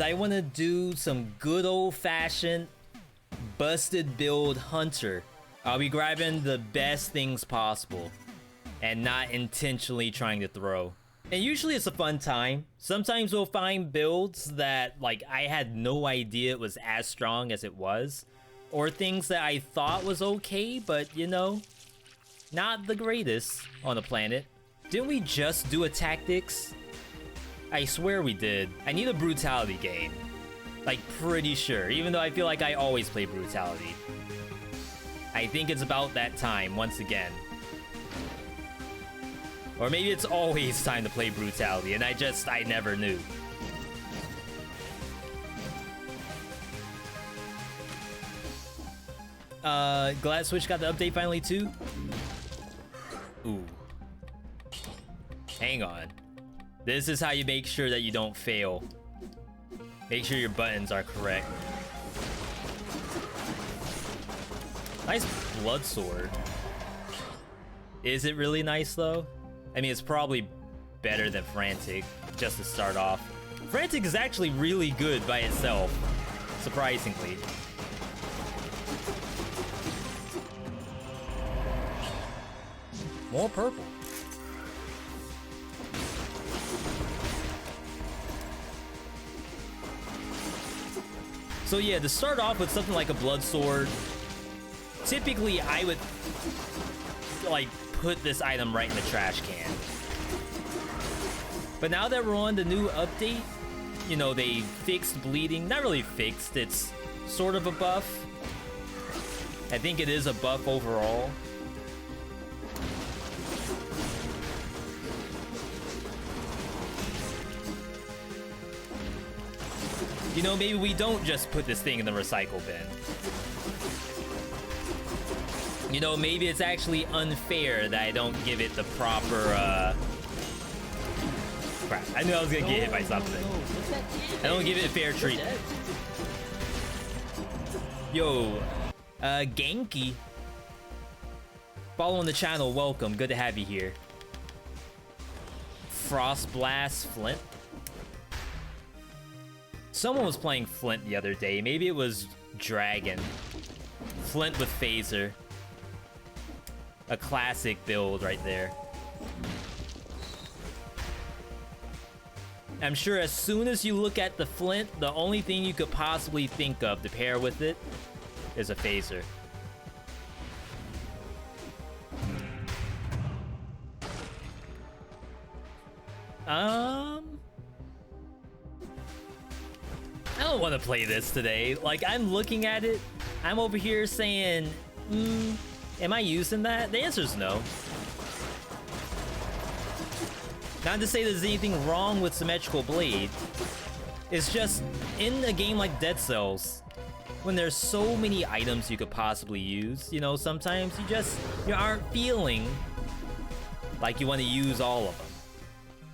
I want to do some good old-fashioned busted build hunter. I'll be grabbing the best things possible and not intentionally trying to throw. And usually it's a fun time. Sometimes we'll find builds that like I had no idea it was as strong as it was, or things that I thought was okay, but you know, not the greatest on the planet. Didn't we just do a tactics? I swear we did. I need a brutality game. Like, pretty sure, even though I feel like I always play brutality. I think it's about that time, once again. Or maybe it's always time to play brutality, and I never knew. Glad Switch got the update finally, too? Ooh. Hang on. This is how you make sure that you don't fail. Make sure your buttons are correct. Nice blood sword. Is it really nice though? I mean, it's probably better than Frantic, just to start off. Frantic is actually really good by itself, surprisingly. More purple. So yeah, to start off with something like a blood sword, typically I would like put this item right in the trash can. But now that we're on the new update, you know, they fixed bleeding. Not really fixed, it's sort of a buff. I think it is a buff overall. You know, maybe we don't just put this thing in the recycle bin. You know, maybe it's actually unfair that I don't give it the proper, crap, I knew I was gonna get hit by something. I don't give it fair treatment. Yo, Genki. Following the channel, welcome. Good to have you here. Frost Blast Flint. Someone was playing Flint the other day. Maybe it was Dragon. Flint with Phaser. A classic build right there. I'm sure as soon as you look at the Flint, the only thing you could possibly think of to pair with it is a Phaser. I don't want to play this today. Like, I'm looking at it, I'm over here saying, am I using that? The answer is no. Not to say there's anything wrong with symmetrical blade. It's just, in a game like Dead Cells, when there's so many items you could possibly use, you know, sometimes you aren't feeling like you want to use all of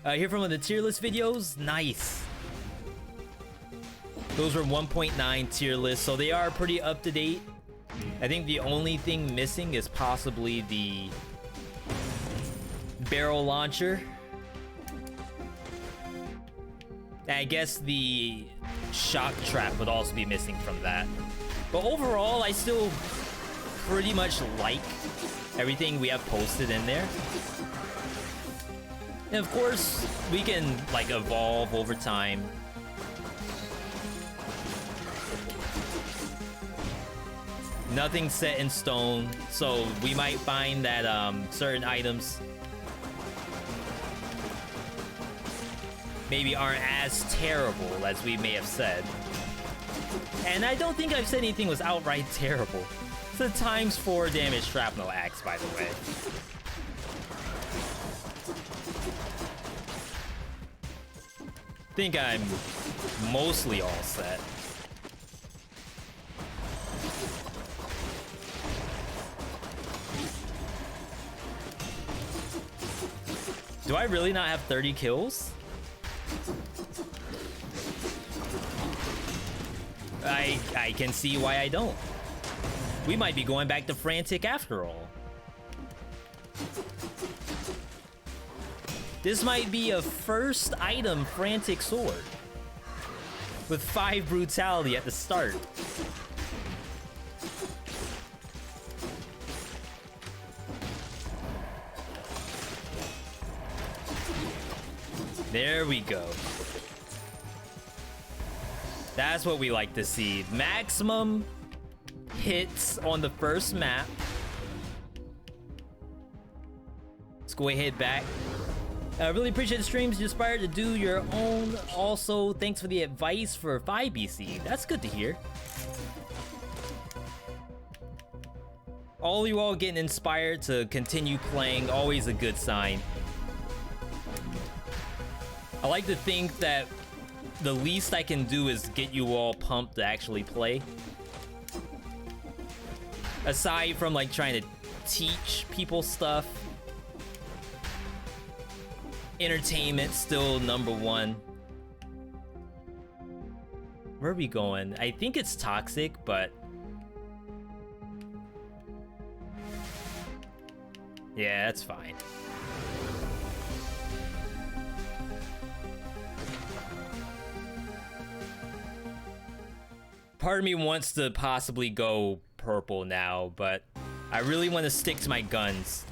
them. Here from one of the tier list videos, nice. Those were 1.9 tier lists, so they are pretty up to date. I think the only thing missing is possibly the barrel launcher. And I guess the shock trap would also be missing from that. But overall, I still pretty much like everything we have posted in there. And of course, we can like evolve over time. Nothing's set in stone, so we might find that certain items maybe aren't as terrible as we may have said. And I don't think I've said anything was outright terrible. It's a ×4 damage shrapnel axe, by the way. I think I'm mostly all set. Do I really not have 30 kills? I can see why I don't. We might be going back to Frantic after all. This might be a first item Frantic sword. with 5 brutality at the start. There we go. That's what we like to see. Maximum hits on the first map. Let's go ahead back. I really appreciate the streams. You inspired to do your own. Also, thanks for the advice for 5BC. That's good to hear. All you all getting inspired to continue playing, always a good sign. I like to think that the least I can do is get you all pumped to actually play. Aside from like trying to teach people stuff, entertainment still #1. Where are we going? I think it's toxic, but yeah, that's fine. Part of me wants to possibly go purple now, but I really want to stick to my guns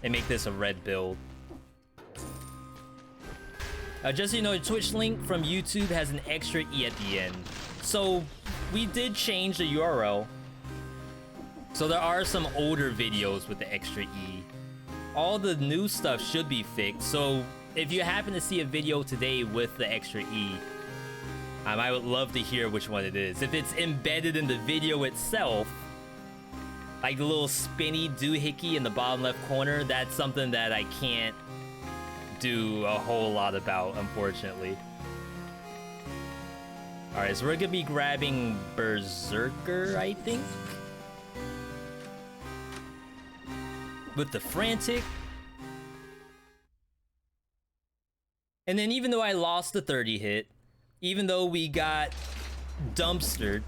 and make this a red build. Just so you know, the Twitch link from YouTube has an extra E at the end. So we did change the URL. So there are some older videos with the extra E. All the new stuff should be fixed. So if you happen to see a video today with the extra E, I would love to hear which one it is. If it's embedded in the video itself, like the little spinny doohickey in the bottom left corner, that's something that I can't do a whole lot about, unfortunately. Alright, so we're gonna be grabbing Berserker, I think? With the Frantic. And then even though I lost the 30 hit, even though we got dumpstered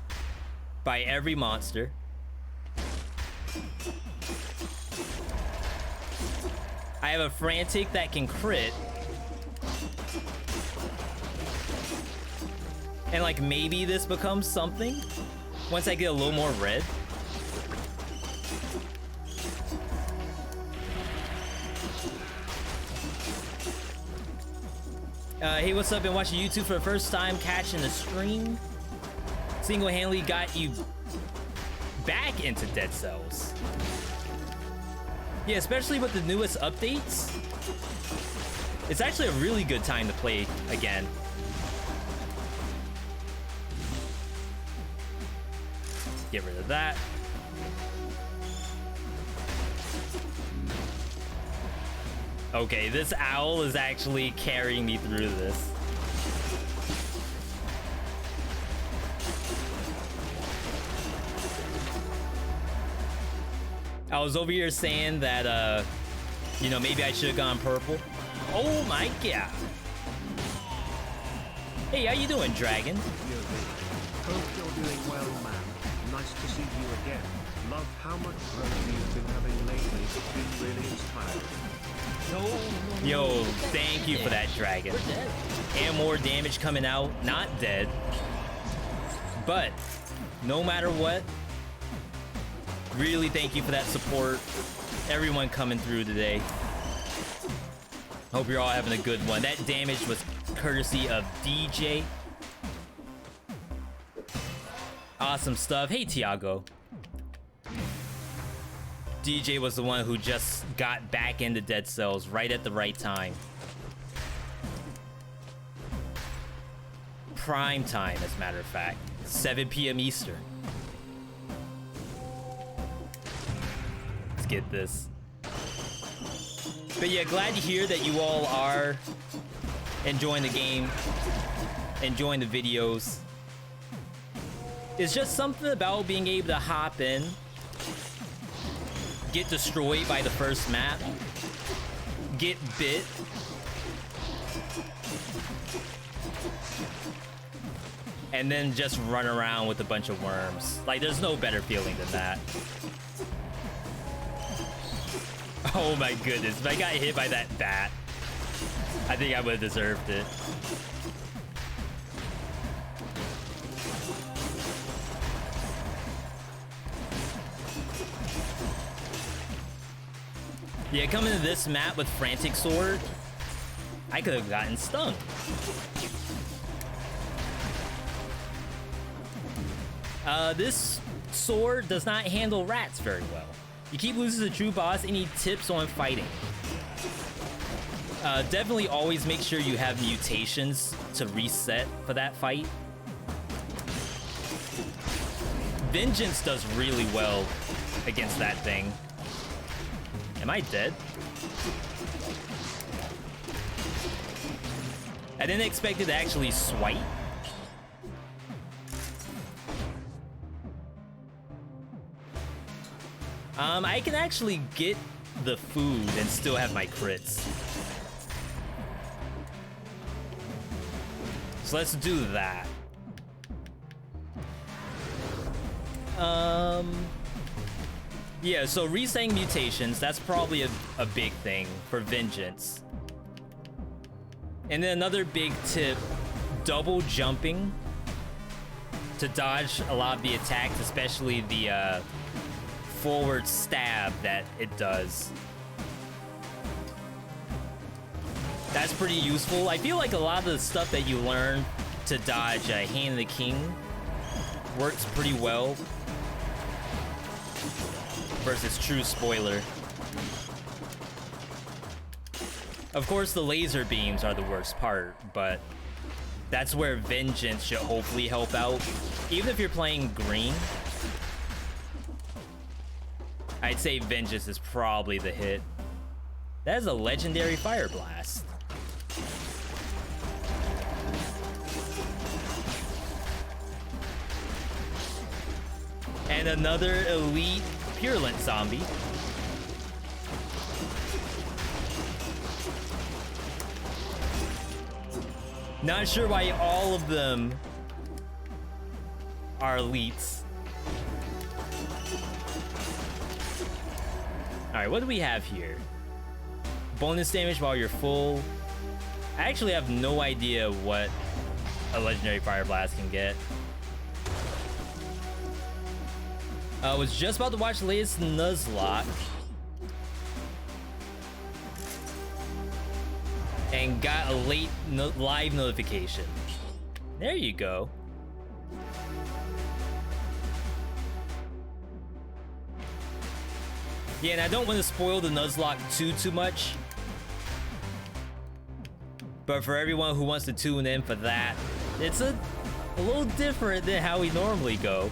by every monster, I have a Frantic that can crit. And like maybe this becomes something once I get a little more red. Hey, what's up? Been watching YouTube for the first time, catching the stream. Single-handedly got you back into Dead Cells. Yeah, especially with the newest updates. It's actually a really good time to play again. Get rid of that. Okay, this owl is actually carrying me through this. I was over here saying that, you know, maybe I should have gone purple. Oh my god. Hey, how you doing, Dragon? Hope you're doing well, man. Nice to see you again. Love how much growth you've been having lately. It's been really inspiring. Yo, thank you for that, Dragon. And more damage coming out. Not dead. But, no matter what, really thank you for that support. Everyone coming through today. Hope you're all having a good one. That damage was courtesy of DJ. Awesome stuff. Hey, Tiago. DJ was the one who just got back into Dead Cells right at the right time. Prime time, as a matter of fact. 7 p.m. Eastern. Let's get this. But yeah, glad to hear that you all are enjoying the game, enjoying the videos. It's just something about being able to hop in, get destroyed by the first map, get bit, and then just run around with a bunch of worms. Like, there's no better feeling than that. Oh my goodness, if I got hit by that bat, I think I would have deserved it. Yeah, coming to this map with Frantic Sword, I could have gotten stung. This sword does not handle rats very well. You keep losing the true boss. Any tips on fighting? Definitely always make sure you have mutations to reset for that fight. Vengeance does really well against that thing. Am I dead? I didn't expect it to actually swipe. I can actually get the food and still have my crits. So let's do that. Yeah, so resetting mutations, that's probably a big thing for Vengeance. And then another big tip, double jumping to dodge a lot of the attacks, especially the forward stab that it does. That's pretty useful. I feel like a lot of the stuff that you learn to dodge Hand of the King works pretty well versus True Spoiler. Of course, the laser beams are the worst part, but that's where Vengeance should hopefully help out. Even if you're playing green, I'd say Vengeance is probably the hit. That is a legendary Fire Blast. And another elite Purulent zombie. Not sure why all of them are elites. Alright, what do we have here? Bonus damage while you're full. I actually have no idea what a legendary Fire Blast can get. I was just about to watch the latest Nuzlocke and got a late live notification. There you go. Yeah, and I don't want to spoil the Nuzlocke too much, but for everyone who wants to tune in for that, it's a little different than how we normally go.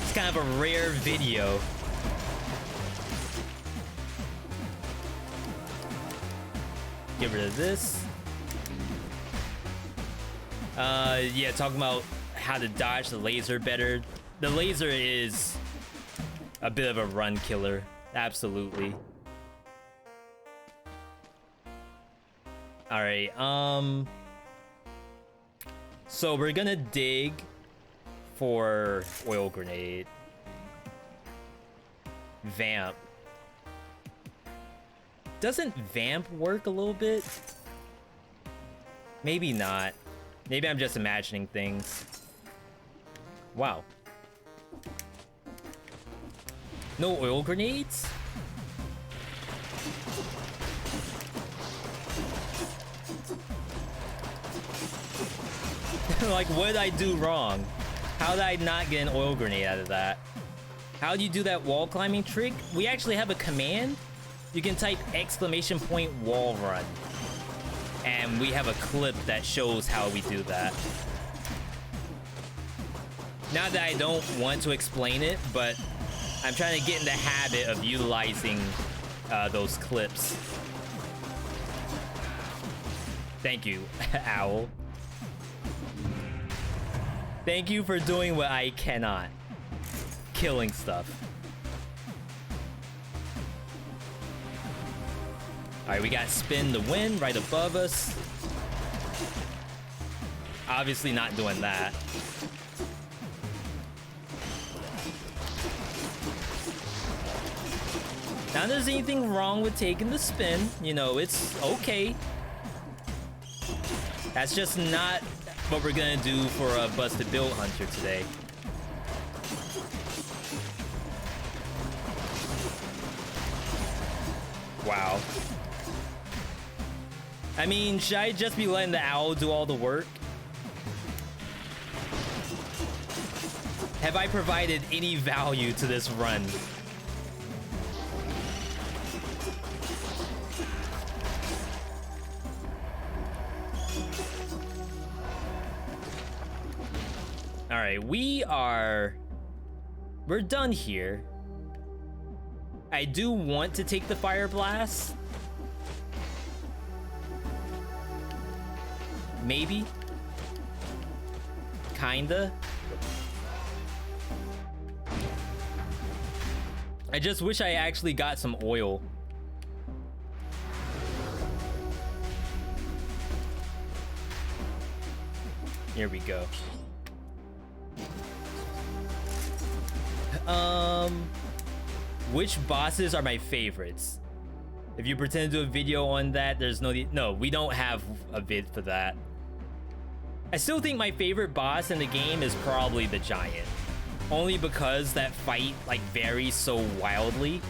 It's kind of a rare video. Get rid of this. Yeah, talking about how to dodge the laser better. The laser is a bit of a run killer, absolutely. All right, so we're gonna dig for oil grenade. Vamp. Doesn't Vamp work a little bit? Maybe not. Maybe I'm just imagining things. Wow. No oil grenades? Like, what did I do wrong? How did I not get an oil grenade out of that? How do you do that wall climbing trick? We actually have a command. You can type !wall run. And we have a clip that shows how we do that. Not that I don't want to explain it, but I'm trying to get in the habit of utilizing those clips. Thank you, Owl. Thank you for doing what I cannot. Killing stuff. Alright, we got Spin the Wind right above us. Obviously not doing that. Not that there's anything wrong with taking the spin. You know, it's okay. That's just not what we're gonna do for a busted build hunter today. Wow. I mean, should I just be letting the owl do all the work? Have I provided any value to this run? All right, we're done here. I do want to take the Fire Blast. Maybe. Kinda. I just wish I actually got some oil. Here we go. Which bosses are my favorites? If you pretend to do a video on that, there's no, we don't have a vid for that. I still think my favorite boss in the game is probably the Giant. Only because that fight like varies so wildly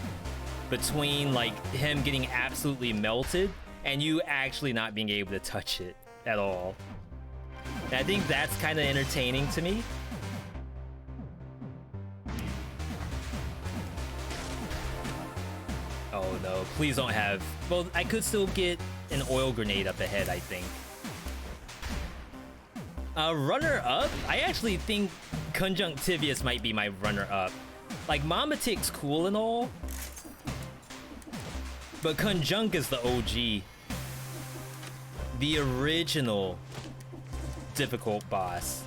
between like him getting absolutely melted and you actually not being able to touch it at all. And I think that's kind of entertaining to me. Oh no, please don't have... Well, I could still get an oil grenade up ahead, I think. Runner-up? I actually think Conjunctivius might be my runner-up. Like, Mamatic's cool and all, but Conjunct is the OG. The original difficult boss.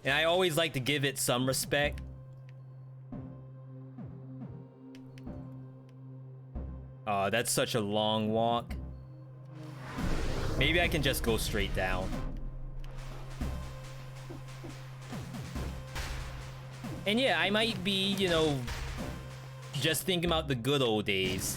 And I always like to give it some respect. That's such a long walk. Maybe I can just go straight down. And yeah, I might be, you know, just thinking about the good old days.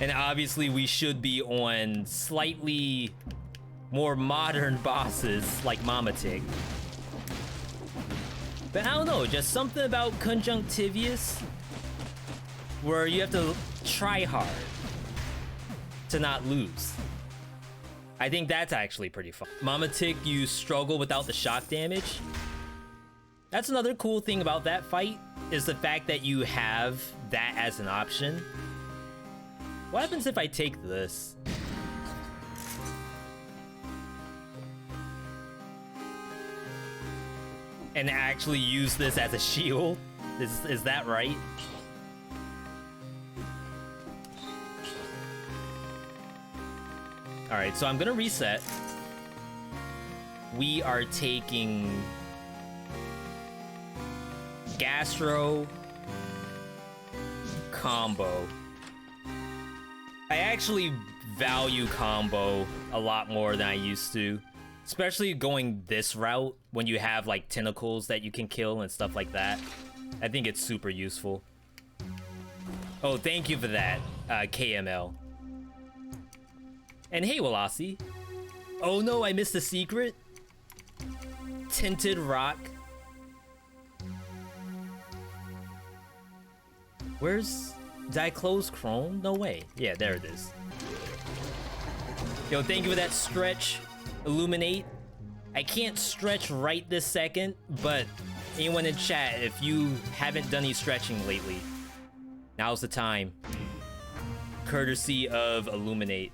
And obviously we should be on slightly more modern bosses like Mamatic. But I don't know, just something about Conjunctivius where you have to try hard to not lose. I think that's actually pretty fun. Mamatic, you struggle without the shock damage. That's another cool thing about that fight, is the fact that you have that as an option. What happens if I take this? And actually use this as a shield? Is that right? Alright, so I'm gonna reset. We are taking Gastro Combo. I actually value combo a lot more than I used to. Especially going this route when you have like tentacles that you can kill and stuff like that. I think it's super useful. Oh, thank you for that, KML. And hey, Walasi. Oh no, I missed a secret. Tinted rock. Where's... Did I close Chrome? No way. Yeah, there it is. Yo, thank you for that stretch. Illuminate. I can't stretch right this second, but anyone in chat, if you haven't done any stretching lately, now's the time. Courtesy of Illuminate.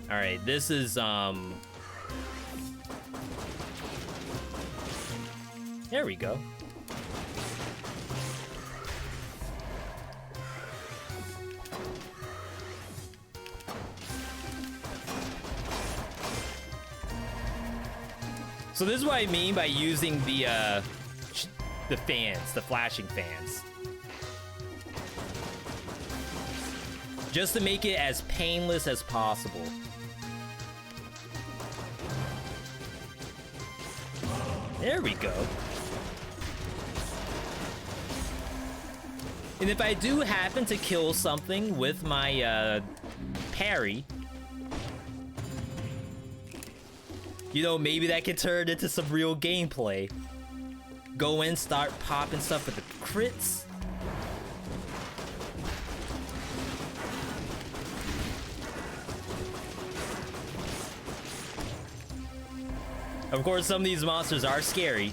Alright, this is, there we go. So this is what I mean by using the fans, the flashing fans. Just to make it as painless as possible. There we go. And if I do happen to kill something with my parry, You know, maybe that can turn into some real gameplay. Go in, start popping stuff with the crits. Of course, some of these monsters are scary.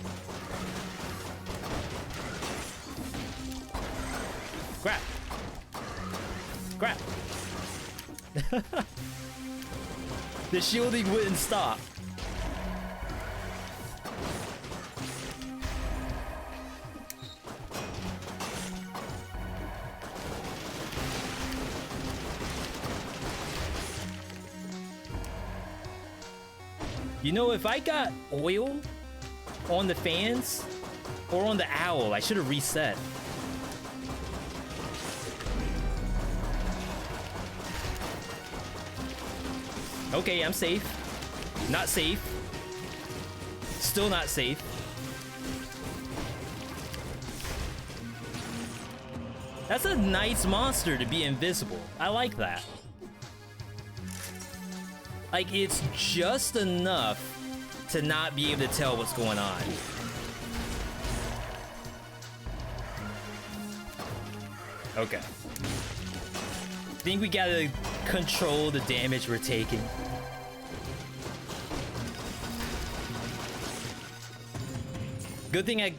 Crap. Crap. The shielding wouldn't stop. You know, if I got oil on the fans or on the owl, I should have reset. Okay, I'm safe. Not safe. Still not safe. That's a nice monster to be invisible. I like that. Like, it's just enough to not be able to tell what's going on. Okay. I think we gotta control the damage we're taking. Good thing I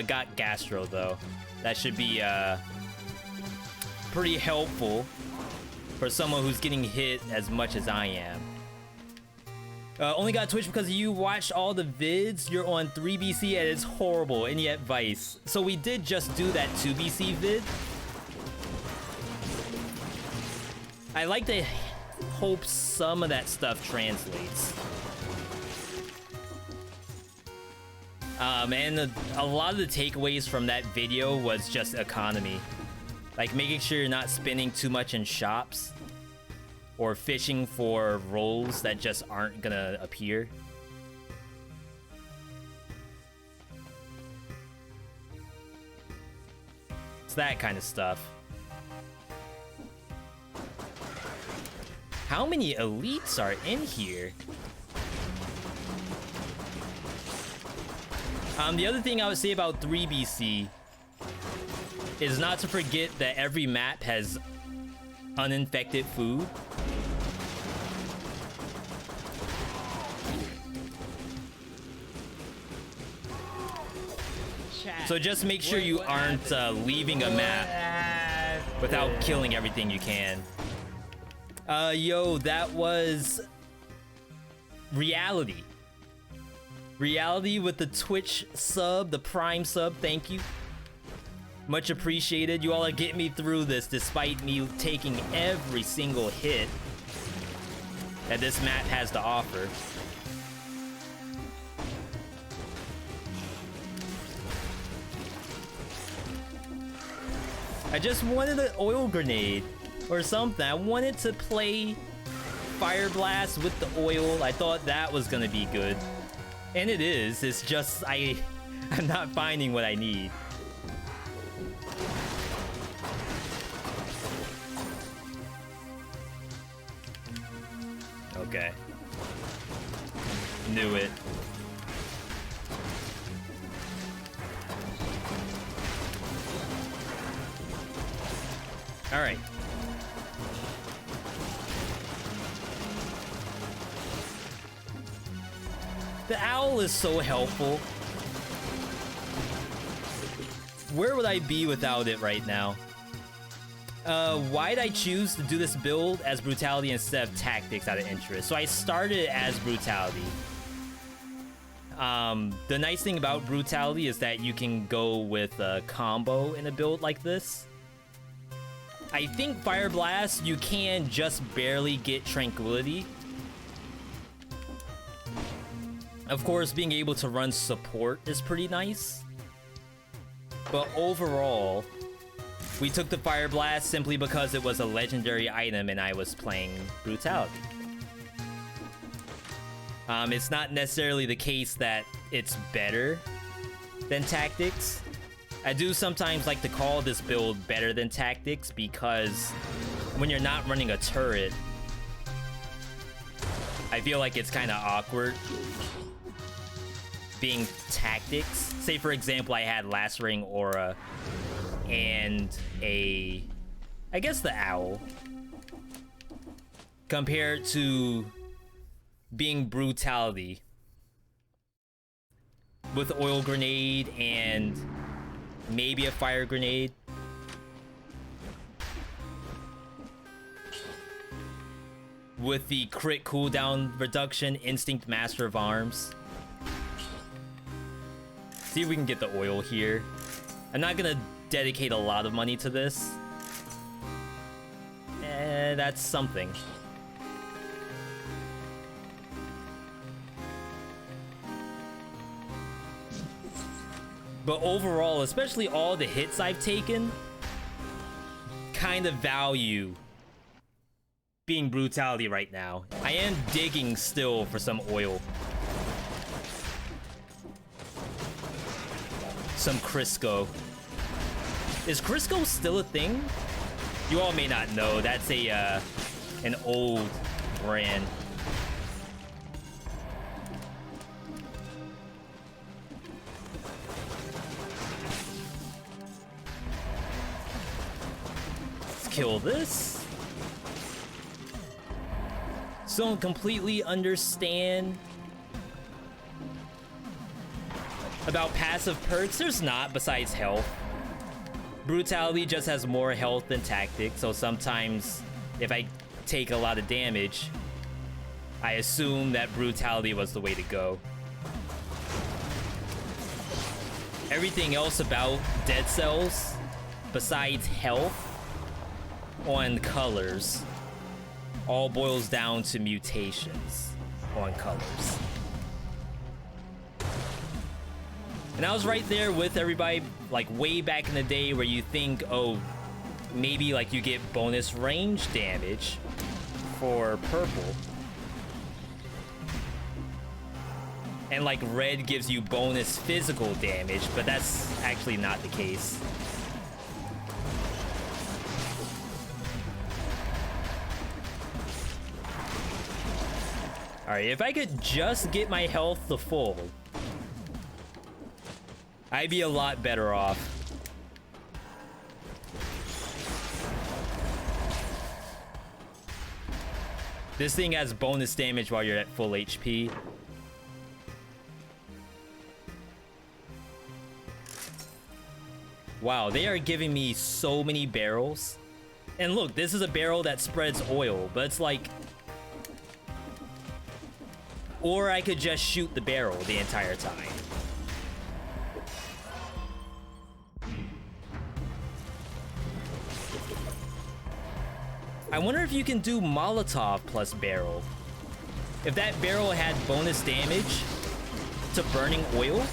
got Gastro, though. That should be pretty helpful for someone who's getting hit as much as I am. Only got Twitch because you watched all the vids. You're on 3BC and it's horrible, and yet Vice. So we did just do that 2BC vid. I like to hope some of that stuff translates. And a lot of the takeaways from that video was just economy. Like making sure you're not spending too much in shops or fishing for rolls that just aren't gonna appear. It's that kind of stuff. How many elites are in here? The other thing I would say about 3BC is not to forget that every map has uninfected food. So just make sure you aren't leaving a map without killing everything you can. Yo, that was Reality. Reality with the Twitch sub, the Prime sub, thank you. Much appreciated. You all are getting me through this despite me taking every single hit that this map has to offer. I just wanted an oil grenade or something. I wanted to play Fire Blast with the oil. I thought that was gonna be good. And it is. It's just I'm not finding what I need. Okay. Knew it. All right. The owl is so helpful. Where would I be without it right now? Why'd I choose to do this build as Brutality instead of Tactics out of interest? So I started as Brutality. The nice thing about Brutality is that you can go with a combo in a build like this. I think Fire Blast, you can just barely get Tranquility. Of course, being able to run support is pretty nice. But overall, we took the Fire Blast simply because it was a legendary item and I was playing Brutality. It's not necessarily the case that it's better than Tactics. I do sometimes like to call this build better than Tactics because when you're not running a turret, I feel like it's kind of awkward being tactics. Say, for example, I had Lacerating Aura and I guess the Owl, compared to being Brutality with Oil Grenade and maybe a Fire Grenade. With the crit cooldown reduction, Instinct Master of Arms. See if we can get the oil here. I'm not gonna dedicate a lot of money to this. That's something. But overall, especially all the hits I've taken, kind of value being Brutality right now. I am digging still for some oil. Some Crisco. Is Crisco still a thing? You all may not know. That's an old brand. Let's kill this. Still don't completely understand about passive perks. There's not, besides health. Brutality just has more health than tactics, so sometimes if I take a lot of damage, I assume that Brutality was the way to go. Everything else about Dead Cells, besides health on colors, all boils down to mutations on colors. And I was right there with everybody, like way back in the day, where you think, oh, maybe like you get bonus range damage for purple. And like red gives you bonus physical damage, but that's actually not the case. Alright, if I could just get my health to full, I'd be a lot better off. This thing has bonus damage while you're at full HP. Wow, they are giving me so many barrels. And look, this is a barrel that spreads oil, but it's like... Or I could just shoot the barrel the entire time. I wonder if you can do Molotov plus barrel. If that barrel had bonus damage to burning oil.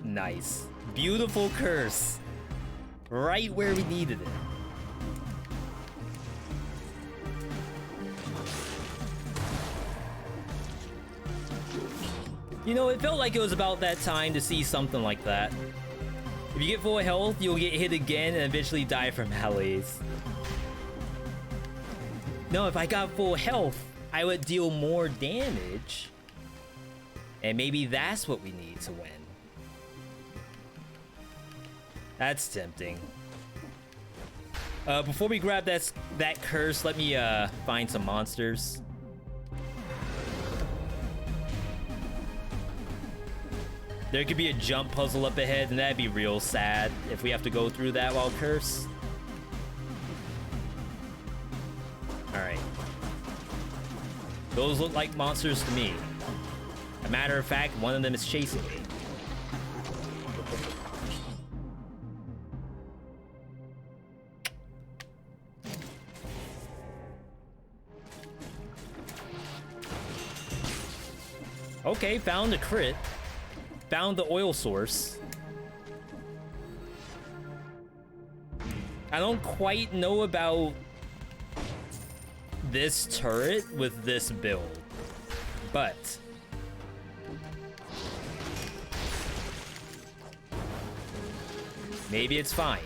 Nice. Beautiful curse. Right where we needed it. You know, it felt like it was about that time to see something like that. If you get full health, you'll get hit again and eventually die from melees. No, if I got full health, I would deal more damage. And maybe that's what we need to win. That's tempting. Before we grab that curse, let me find some monsters. There could be a jump puzzle up ahead, and that'd be real sad if we have to go through that while cursed. Alright. Those look like monsters to me. A matter of fact, one of them is chasing me. Okay, found a crit. Found the oil source. I don't quite know about this turret with this build, but maybe it's fine.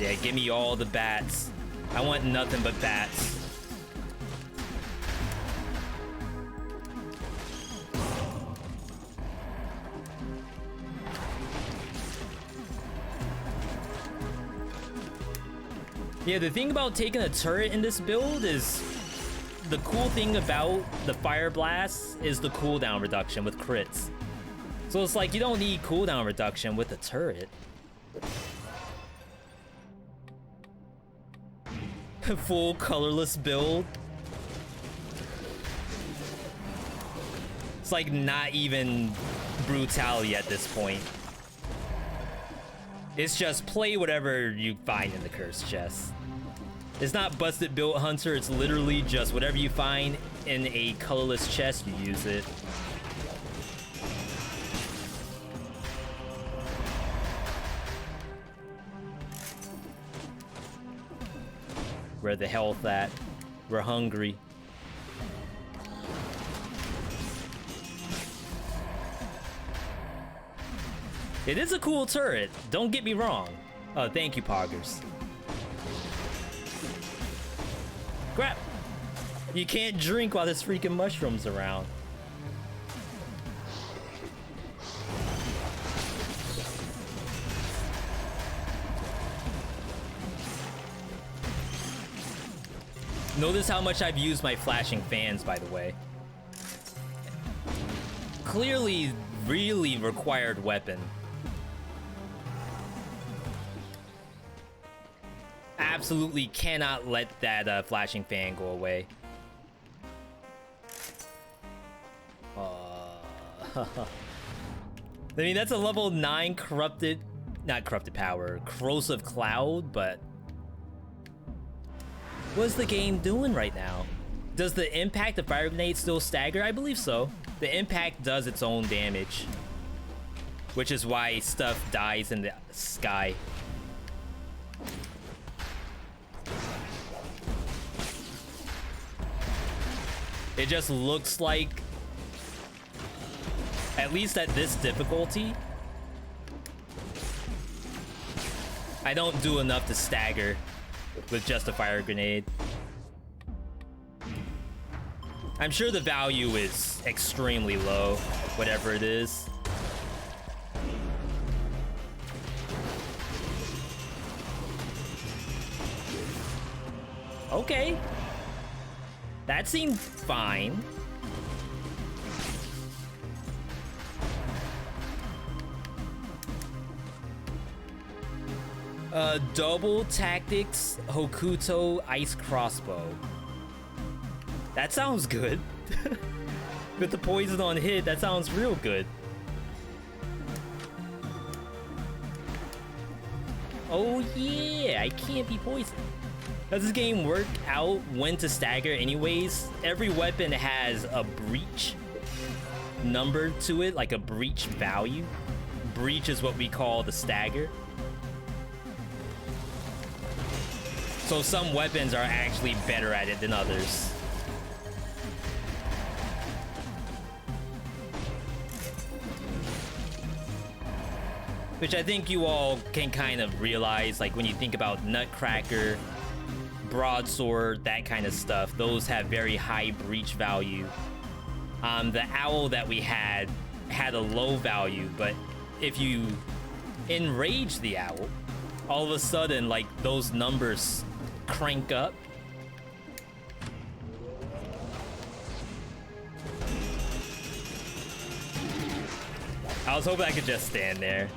Yeah, give me all the bats. I want nothing but bats. Yeah, the thing about taking a turret in this build is the cool thing about the Fire Blast is the cooldown reduction with crits. So it's like you don't need cooldown reduction with the turret. Full colorless build. It's like not even brutality at this point. It's just play whatever you find in the cursed chest. It's not busted build hunter, it's literally just whatever you find in a colorless chest, you use it. Where the health at? We're hungry. It is a cool turret, don't get me wrong. Oh, thank you, Poggers. Crap! You can't drink while there's freaking mushrooms around. Notice how much I've used my flashing fans, by the way. Clearly, really required weapon. Absolutely cannot let that flashing fan go away. I mean, that's a level 9 corrupted, not corrupted power, corrosive cloud, but what's the game doing right now? Does the impact of fire grenade still stagger? I believe so. The impact does its own damage, which is why stuff dies in the sky. It just looks like, at least at this difficulty, I don't do enough to stagger with just a fire grenade. I'm sure the value is extremely low, whatever it is. Okay. That seemed fine. Double Tactics Hokuto Ice Crossbow. That sounds good. With the poison on hit, that sounds real good. Oh yeah, I can't be poisoned. Does this game work out when to stagger anyways? Every weapon has a breach number to it, like a breach value. Breach is what we call the stagger. So some weapons are actually better at it than others. Which I think you all can kind of realize, like when you think about Nutcracker, Broadsword, that kind of stuff. Those have very high breach value. The owl that we had a low value, but if you enrage the owl, all of a sudden, like, those numbers crank up. I was hoping I could just stand there.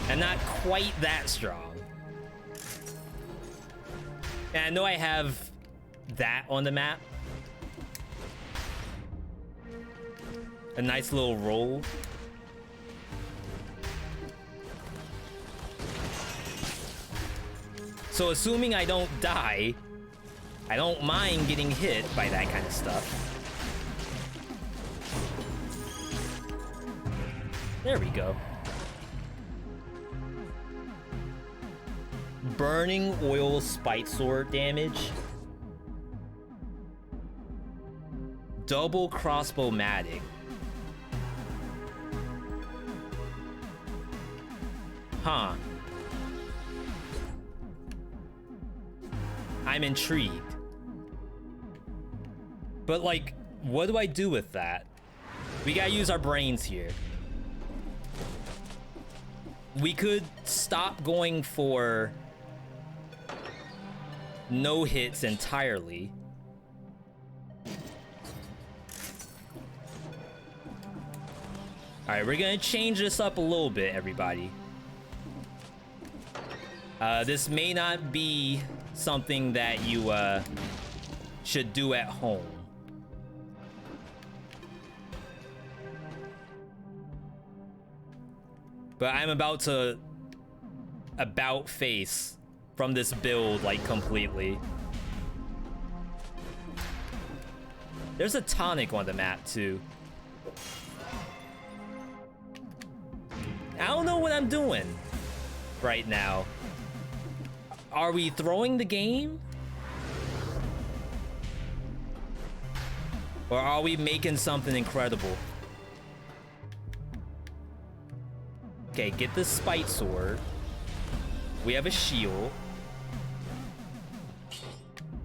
I'm not quite that strong. And I know I have that on the map. A nice little roll. So assuming I don't die, I don't mind getting hit by that kind of stuff. There we go. Burning oil spite sword damage. Double crossbow-matic. Huh. I'm intrigued. But like, what do I do with that? We gotta use our brains here. We could stop going for no hits entirely. All right, we're gonna change this up a little bit, everybody. This may not be something that you should do at home. But I'm about to about face from this build like completely. There's a tonic on the map too. I don't know what I'm doing right now. Are we throwing the game? Or are we making something incredible? Okay, get the Spite Sword. We have a shield.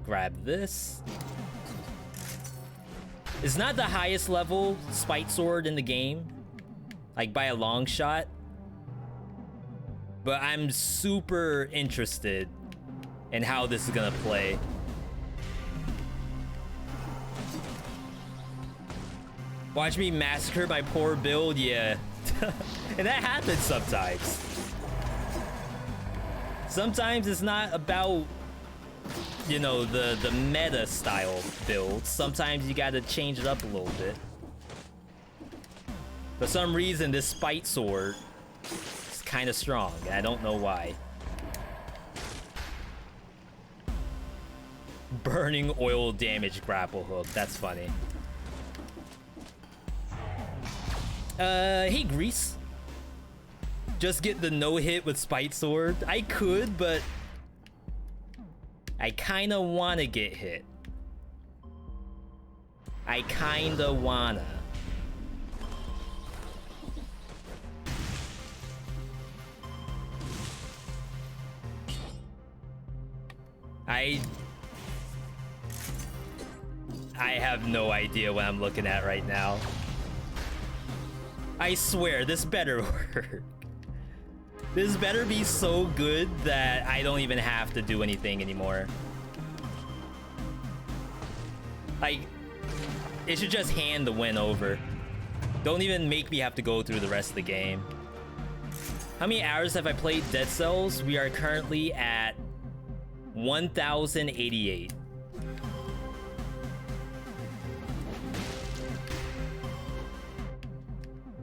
Grab this. It's not the highest level Spite Sword in the game, like by a long shot. But I'm super interested in how this is gonna play. Watch me massacre my poor build, yeah. And that happens sometimes. Sometimes it's not about, you know, the meta style build. Sometimes you gotta change it up a little bit. For some reason, this Spite Sword is kind of strong, and I don't know why. Burning oil damage grapple hook. That's funny. Hey, Grease. Just get the no-hit with Spite Sword. I could, but I kind of want to get hit. I kind of wanna. I have no idea what I'm looking at right now. I swear, this better work. This better be so good that I don't even have to do anything anymore. Like, it should just hand the win over. Don't even make me have to go through the rest of the game. How many hours have I played Dead Cells? We are currently at 1,088.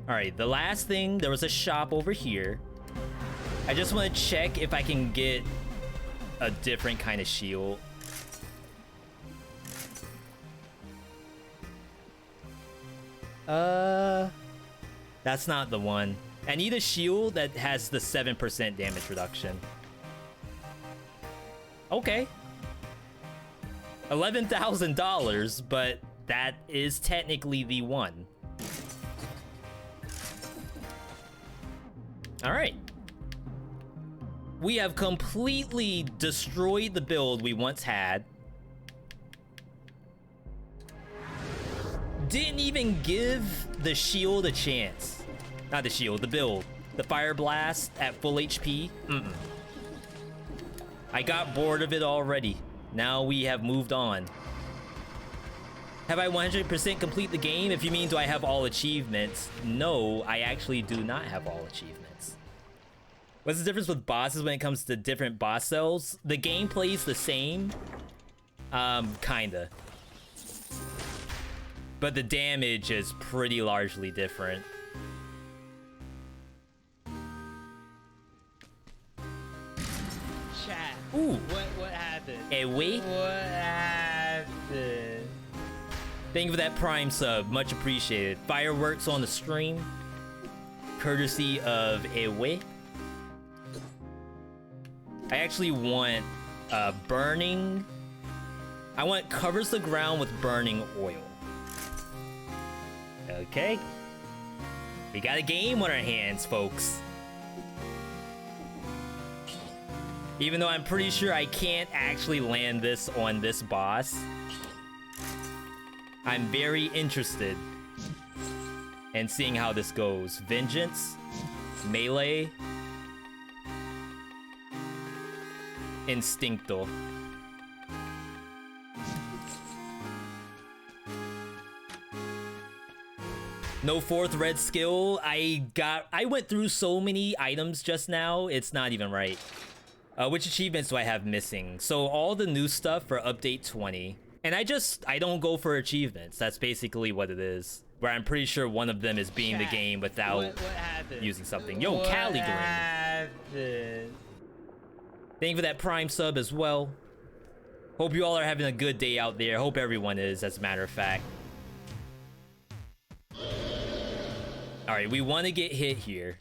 All right, the last thing, there was a shop over here. I just want to check if I can get a different kind of shield. That's not the one. I need a shield that has the 7% damage reduction. Okay. $11,000, but that is technically the one. All right. We have completely destroyed the build we once had. Didn't even give the shield a chance. Not the shield, the build. The Fire Blast at full HP. I got bored of it already. Now we have moved on. Have I 100% complete the game? If you mean, do I have all achievements? No, I actually do not have all achievements. What's the difference with bosses when it comes to different boss cells? The gameplay's the same. Kinda. But the damage is pretty largely different. Chat. Ooh. What happened? Hey, wait. What happened? Thank you for that Prime sub. Much appreciated. Fireworks on the stream. Courtesy of Ewe. I actually want burning. I want covers the ground with burning oil. Okay. We got a game on our hands, folks. Even though I'm pretty sure I can't actually land this on this boss. I'm very interested in seeing how this goes. Vengeance, melee, Instincto. No fourth red skill. I went through so many items just now, it's not even right. Which achievements do I have missing? So all the new stuff for update 20. And I don't go for achievements. That's basically what it is. Where I'm pretty sure one of them is being the game without what happened? using something. Yo, What Caligrim. happened? Thank you for that Prime sub as well. Hope you all are having a good day out there. Hope everyone is, as a matter of fact. Alright, we want to get hit here.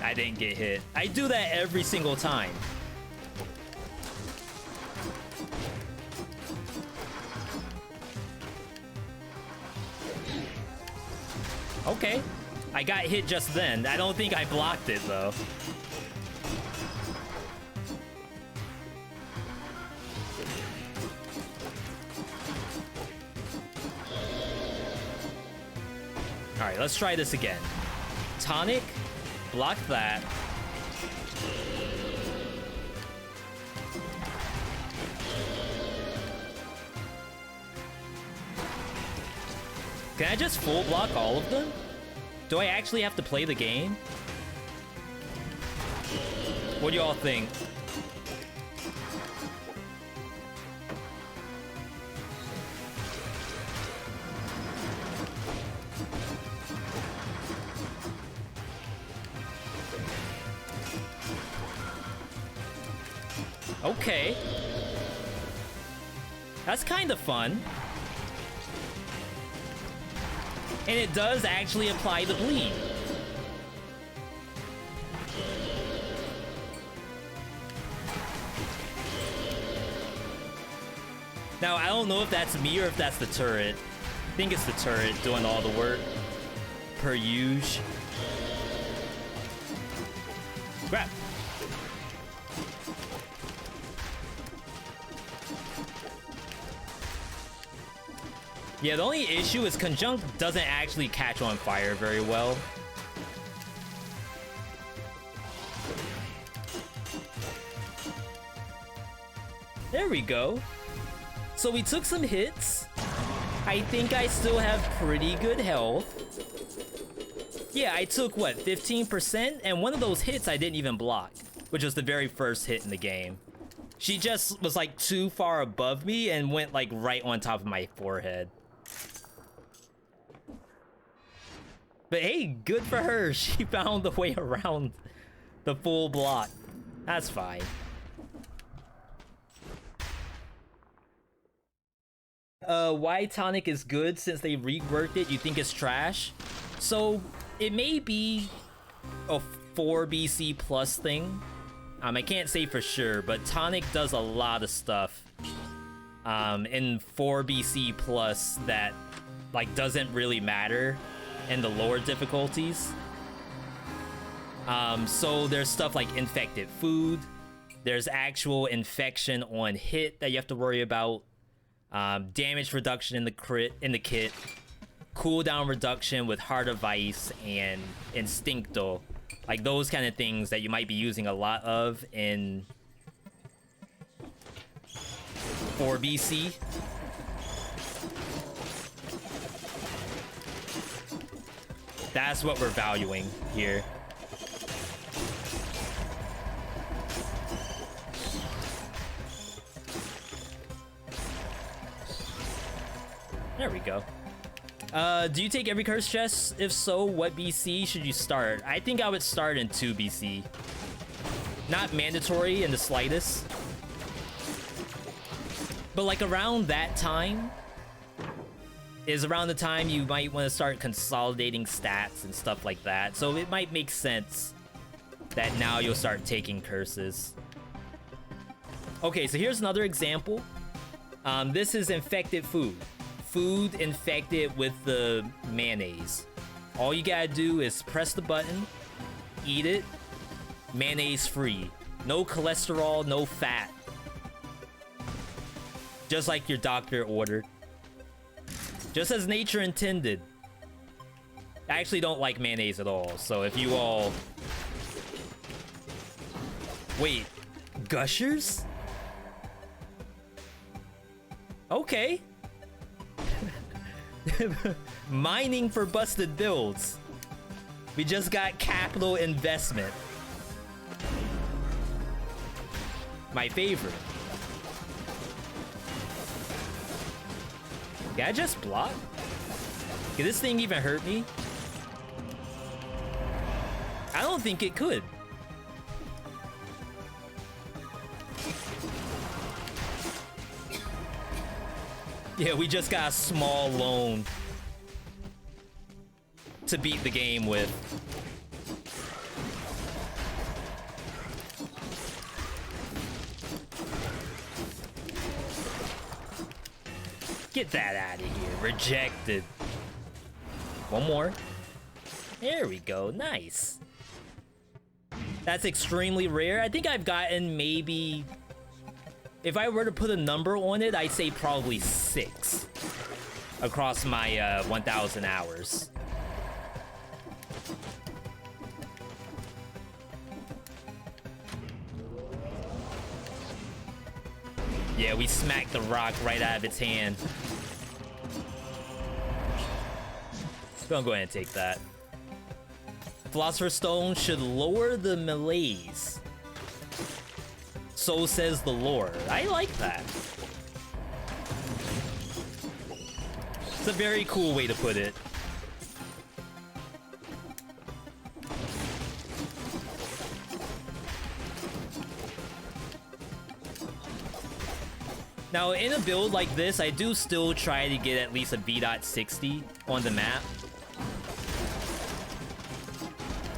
I didn't get hit. I do that every single time. Okay. I got hit just then. I don't think I blocked it, though. Alright, let's try this again. Tonic, block that. Can I just full block all of them? Do I actually have to play the game? What do y'all think? Okay. That's kind of fun. And it does actually apply the bleed. Now, I don't know if that's me or if that's the turret. I think it's the turret doing all the work. Per usual. Grab. Yeah, the only issue is Conjunct doesn't actually catch on fire very well. There we go. So we took some hits. I think I still have pretty good health. Yeah, I took, what, 15%? And one of those hits I didn't even block, which was the very first hit in the game. She just was, like, too far above me and went, like, right on top of my forehead. But hey, good for her. She found the way around the full block. That's fine. Why Tonic is good since they reworked it, you think it's trash? So, it may be a 4 BC plus thing. I can't say for sure, but Tonic does a lot of stuff in 4 BC plus that, like, doesn't really matter in the lower difficulties. So there's stuff like infected food. There's actual infection on hit that you have to worry about. Damage reduction in the kit. Cooldown reduction with Heart of Ice and Instincto. Like those kind of things that you might be using a lot of in 4 BC. That's what we're valuing here. There we go. Do you take every curse chest? If so, what BC should you start? I think I would start in 2 BC. Not mandatory in the slightest. But like around that time is around the time you might want to start consolidating stats and stuff like that. So it might make sense that now you'll start taking curses. Okay, so here's another example. This is infected food. Food infected with the mayonnaise. All you gotta do is press the button, eat it, mayonnaise free. No cholesterol, no fat. Just like your doctor ordered. Just as nature intended. I actually don't like mayonnaise at all, so if you all... Wait, gushers? Okay. Mining for busted builds. We just got capital investment. My favorite. Can I just block? Can this thing even hurt me? I don't think it could. Yeah, we just got a small loan to beat the game with. Get that out of here. Rejected. One more. There we go. Nice. That's extremely rare. I think I've gotten maybe... If I were to put a number on it, I'd say probably 6 across my 1,000 hours. Yeah, we smacked the rock right out of its hand. Gonna go ahead and take that. Philosopher's Stone should lower the malaise. So says the lore. I like that. It's a very cool way to put it. Now, in a build like this, I do still try to get at least a V.60 on the map.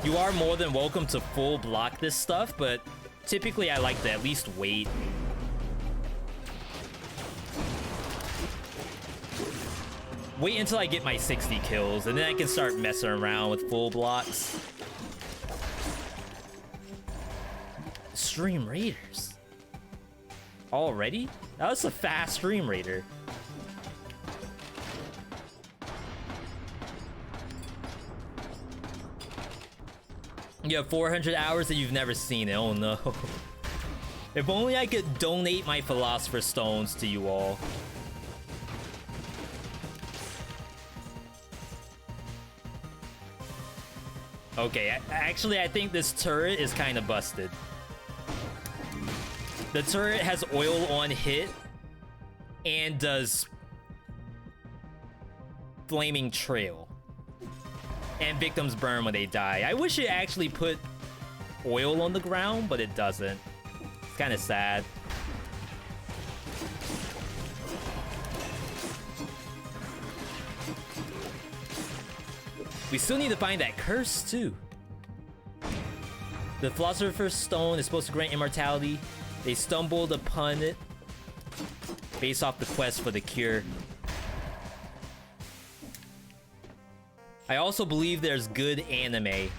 You are more than welcome to full block this stuff, but typically I like to at least wait. Wait until I get my 60 kills, and then I can start messing around with full blocks. Stream Raiders. Already? That was a fast Stream Raider. You have 400 hours that you've never seen it. Oh no. If only I could donate my Philosopher's Stones to you all. Okay, actually I think this turret is kind of busted. The turret has oil on hit and does flaming trail. And victims burn when they die. I wish it actually put oil on the ground, but it doesn't. It's kind of sad. We still need to find that curse, too. The Philosopher's Stone is supposed to grant immortality. They stumbled upon it based off the quest for the cure. I also believe there's good anime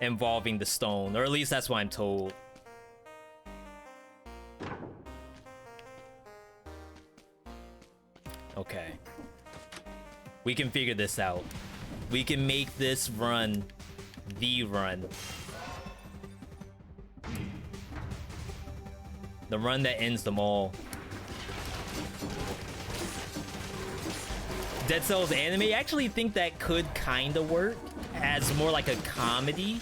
involving the stone, or at least that's what I'm told. Okay. We can figure this out. We can make this run the run. The run that ends them all. Dead Cells anime, I actually think that could kind of work as more like a comedy.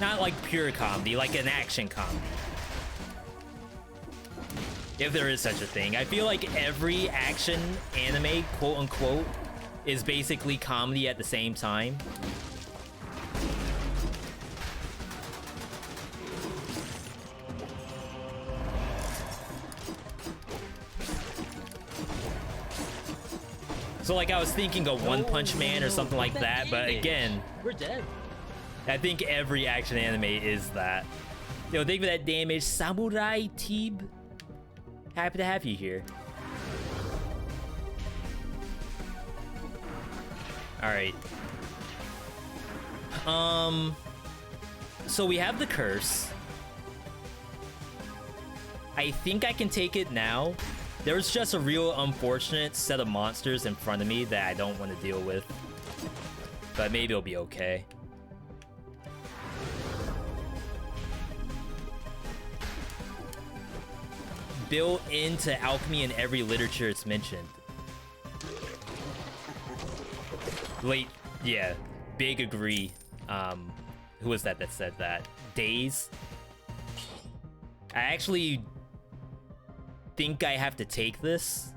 Not like pure comedy, like an action comedy. If there is such a thing. I feel like every action anime, quote unquote, is basically comedy at the same time. So like I was thinking a One Punch Man or something like that, but again, We're dead. I think every action anime is that. Yo, thank you for that damage, Samurai Teeb. Happy to have you here. Alright. So we have the curse. I think I can take it now. There's just a real unfortunate set of monsters in front of me that I don't want to deal with. But maybe it'll be okay. Built into alchemy in every literature it's mentioned. Wait, yeah, big agree. Who was that said that? Days? I actually think I have to take this.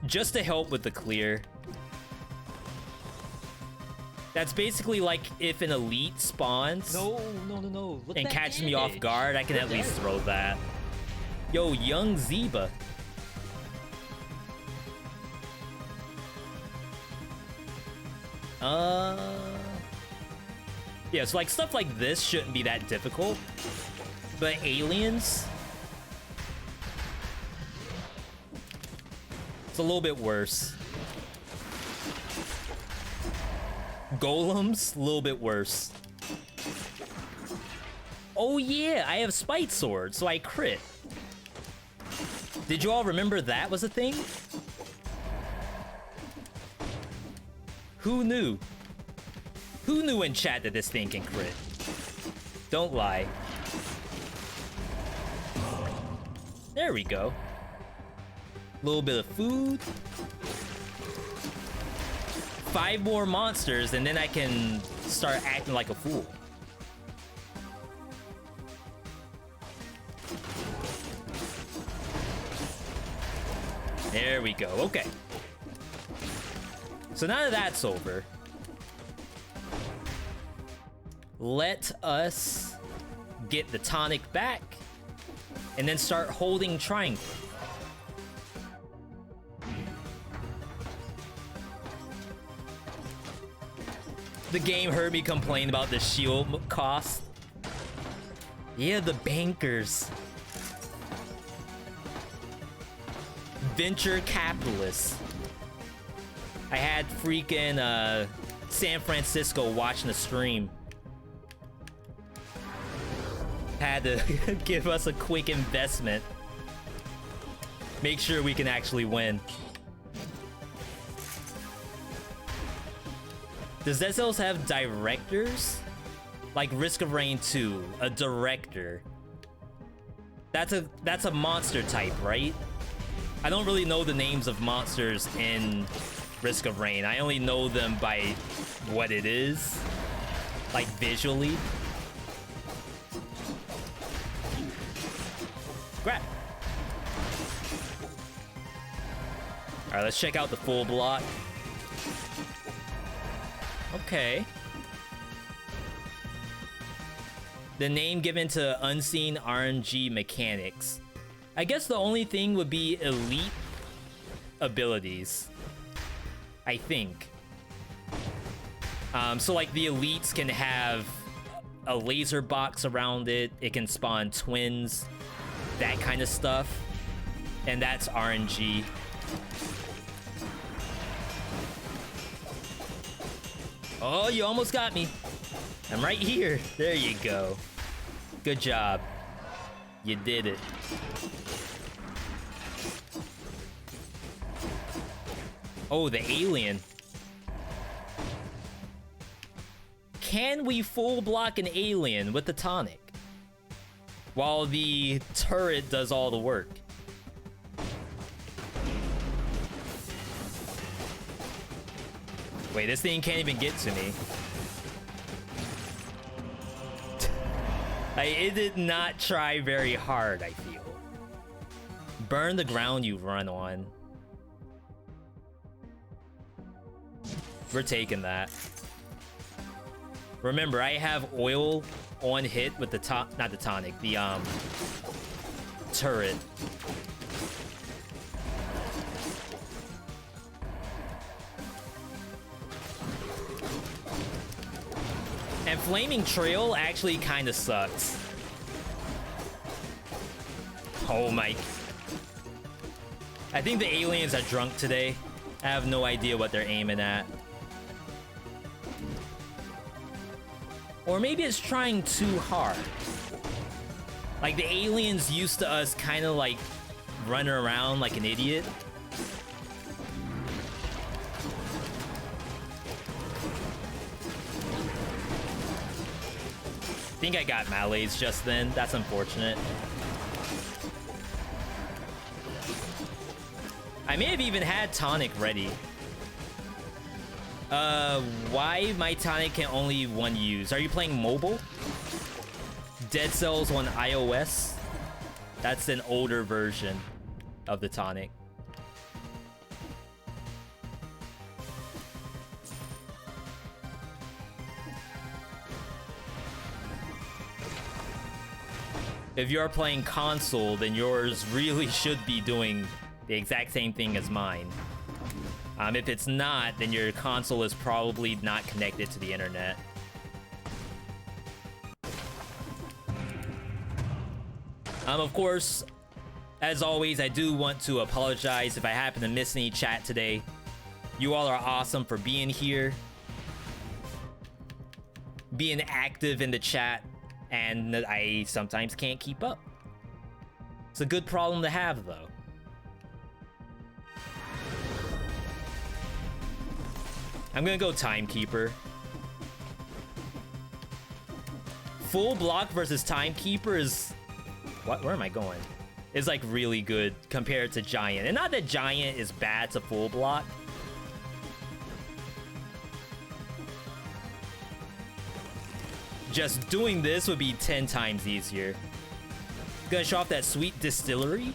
Just to help with the clear. That's basically like if an elite spawns No. Look and at that catches me off damage. guard, I can at least throw that. Yo, young Zeba. Yeah, so like stuff like this shouldn't be that difficult. But aliens, it's a little bit worse. Golems, a little bit worse. Oh yeah, I have Spite Sword, so I crit. Did you all remember that was a thing? Who knew? Who knew in chat that this thing can crit? Don't lie. There we go. A little bit of food. 5 more monsters, and then I can start acting like a fool. There we go. Okay. So now that that's over, let us get the tonic back and then start holding triangle. The game heard me complain about the shield cost. Yeah, the bankers. Venture capitalists. I had freaking San Francisco watching the stream. Had to give us a quick investment. Make sure we can actually win. Does Dead Cells have directors? Like Risk of Rain 2, a director. That's a monster type, right? I don't really know the names of monsters in Risk of Rain. I only know them by what it is, like visually. Grab. All right, let's check out the full block. Okay. The name given to unseen RNG mechanics. I guess the only thing would be elite abilities. I think. So like the elites can have a laser box around it. It can spawn twins, that kind of stuff. And that's RNG. Oh, you almost got me. I'm right here. There you go. Good job. You did it. Oh, the alien. Can we full block an alien with the tonic while the turret does all the work? Wait, this thing can't even get to me. It did not try very hard, I feel. Burn the ground you run on. We're taking that. Remember, I have oil on hit with the not the tonic, the turret. And Flaming Trail actually kind of sucks. Oh my. I think the aliens are drunk today. I have no idea what they're aiming at. Or maybe it's trying too hard. Like the aliens used to us kind of like running around like an idiot. I think I got melees just then. That's unfortunate. I may have even had Tonic ready. Why my Tonic can only one use? Are you playing mobile? Dead Cells on iOS? That's an older version of the Tonic. If you're playing console, then yours really should be doing the exact same thing as mine. If it's not, then your console is probably not connected to the internet. Of course, as always, I do want to apologize if I happen to miss any chat today. You all are awesome for being here, being active in the chat, and I sometimes can't keep up. It's a good problem to have, though. I'm gonna go Timekeeper. Full block versus Timekeeper is... What? Where am I going? Is like really good compared to Giant. And not that Giant is bad to full block. Just doing this would be 10 times easier. Gonna show off that sweet distillery.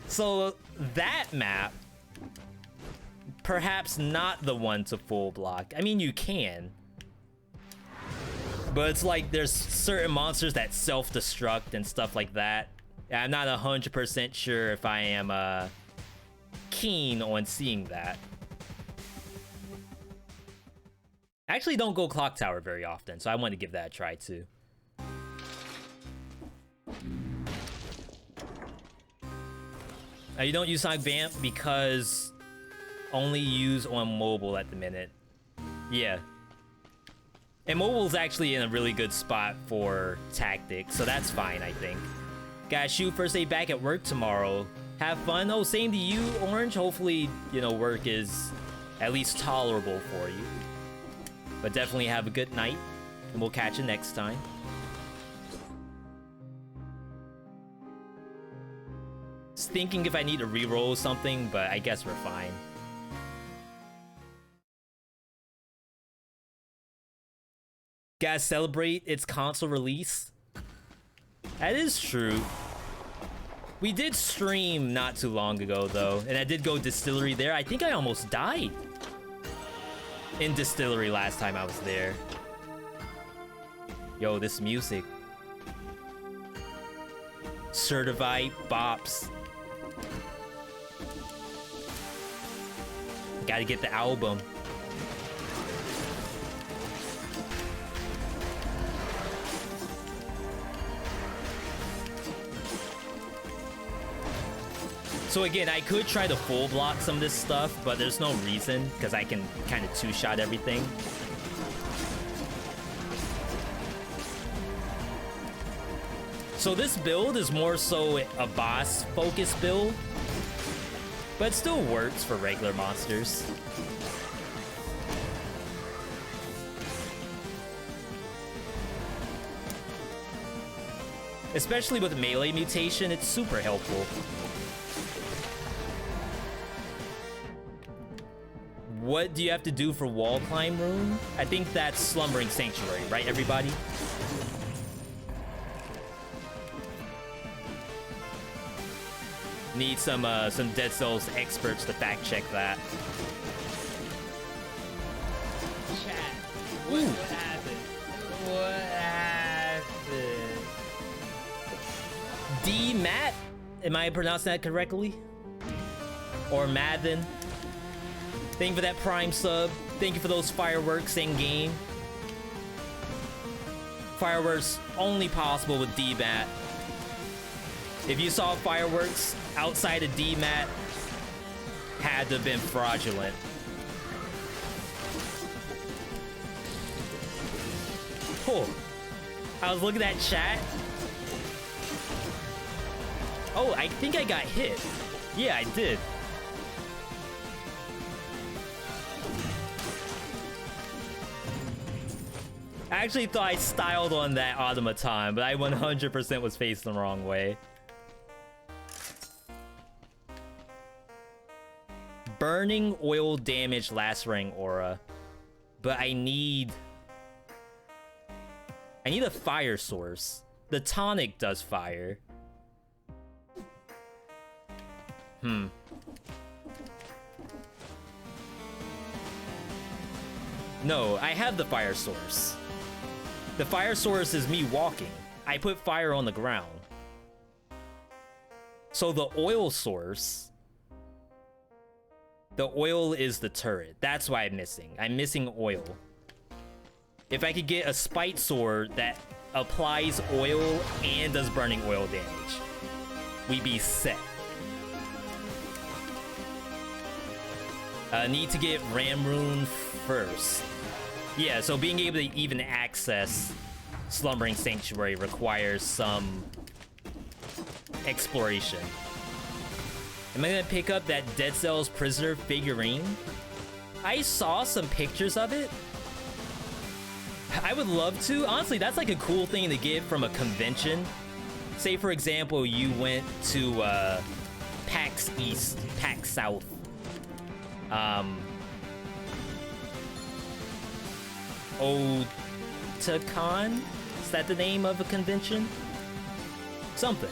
So that map, perhaps not the one to full block. I mean, you can. But it's like there's certain monsters that self-destruct and stuff like that. I'm not 100% sure if I am keen on seeing that. I actually don't go Clock Tower very often, so I want to give that a try too. You don't use Sonic Vamp because only use on mobile at the minute. Yeah. And mobile's actually in a really good spot for tactics, so that's fine, I think. Guys, shoot, first day back at work tomorrow. Have fun. Oh, same to you, Orange. Hopefully, you know, work is at least tolerable for you. But definitely have a good night, and we'll catch you next time. Just thinking if I need to re-roll something, but I guess we're fine. Guys, celebrate its console release. That is true. We did stream not too long ago, though, and I did go Distillery there. I think I almost died in Distillery last time I was there. Yo, this music. Certified bops. Gotta get the album. So again, I could try to full block some of this stuff, but there's no reason, because I can kind of two-shot everything. So this build is more so a boss-focused build, but it still works for regular monsters. Especially with melee mutation, it's super helpful. What do you have to do for wall climb room? I think that's Slumbering Sanctuary, right, everybody? Need some Dead Cells experts to fact check that. Chat. What happened? What happened? D Matt, am I pronouncing that correctly? Or Madden? Thank you for that Prime sub. Thank you for those fireworks in game. Fireworks only possible with D-Bat. If you saw fireworks outside of DMAT, had to have been fraudulent. Oh, I was looking at chat. Oh, I think I got hit. Yeah, I did. I actually thought I styled on that automaton, but I 100% was facing the wrong way. Burning oil damage lacerating aura. But I need a fire source. The tonic does fire. No, I have the fire source. The fire source is me walking. I put fire on the ground. So the oil source... The oil is the turret. That's why I'm missing. I'm missing oil. If I could get a spite sword that applies oil and does burning oil damage, we'd be set. Need to get Ram Rune first. Yeah, so being able to even access Slumbering Sanctuary requires some exploration. Am I gonna pick up that Dead Cells Prisoner figurine? I saw some pictures of it. I would love to. Honestly, that's like a cool thing to get from a convention. Say, for example, you went to PAX East, PAX South. Otakon? Is that the name of a convention? Something.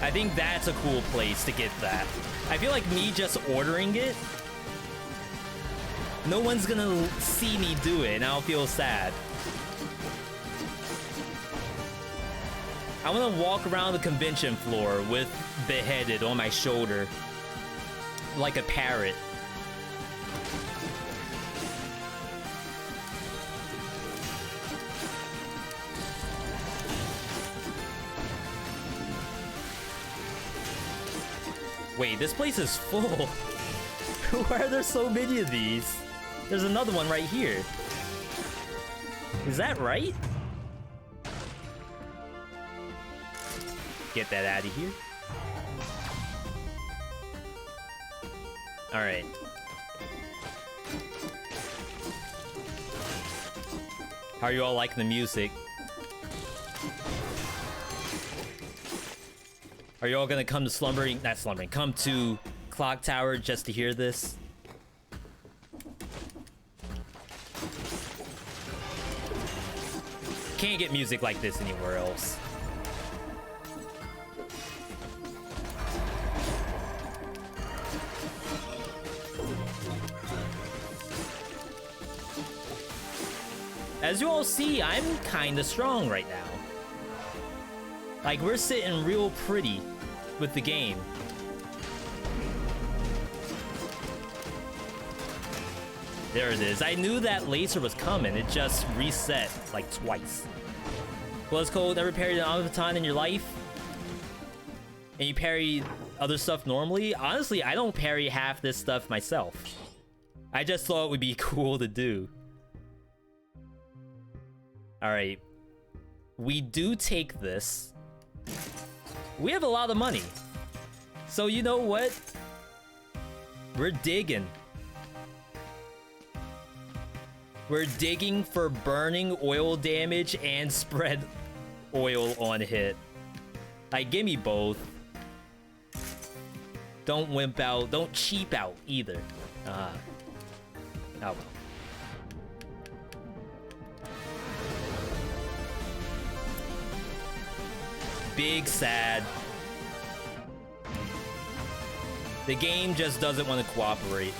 I think that's a cool place to get that. I feel like me just ordering it, no one's gonna see me do it, and I'll feel sad. I wanna walk around the convention floor with beheaded on my shoulder, like a parrot. Wait, this place is full. Why are there so many of these? There's another one right here. Is that right? Get that out of here. All right. How are you all liking the music? Are you all gonna come to come to Clock Tower just to hear this? Can't get music like this anywhere else. As you all see, I'm kinda strong right now. Like, we're sitting real pretty with the game. There it is. I knew that laser was coming. It just reset like twice. Well, it's cold. Never parried an automaton in your life? And you parry other stuff normally? Honestly, I don't parry half this stuff myself. I just thought it would be cool to do. Alright. We do take this. We have a lot of money. So you know what? We're digging. We're digging for burning oil damage and spread oil on hit. Like, give me both. Don't wimp out. Don't cheap out either. Oh well. Big sad. The game just doesn't want to cooperate.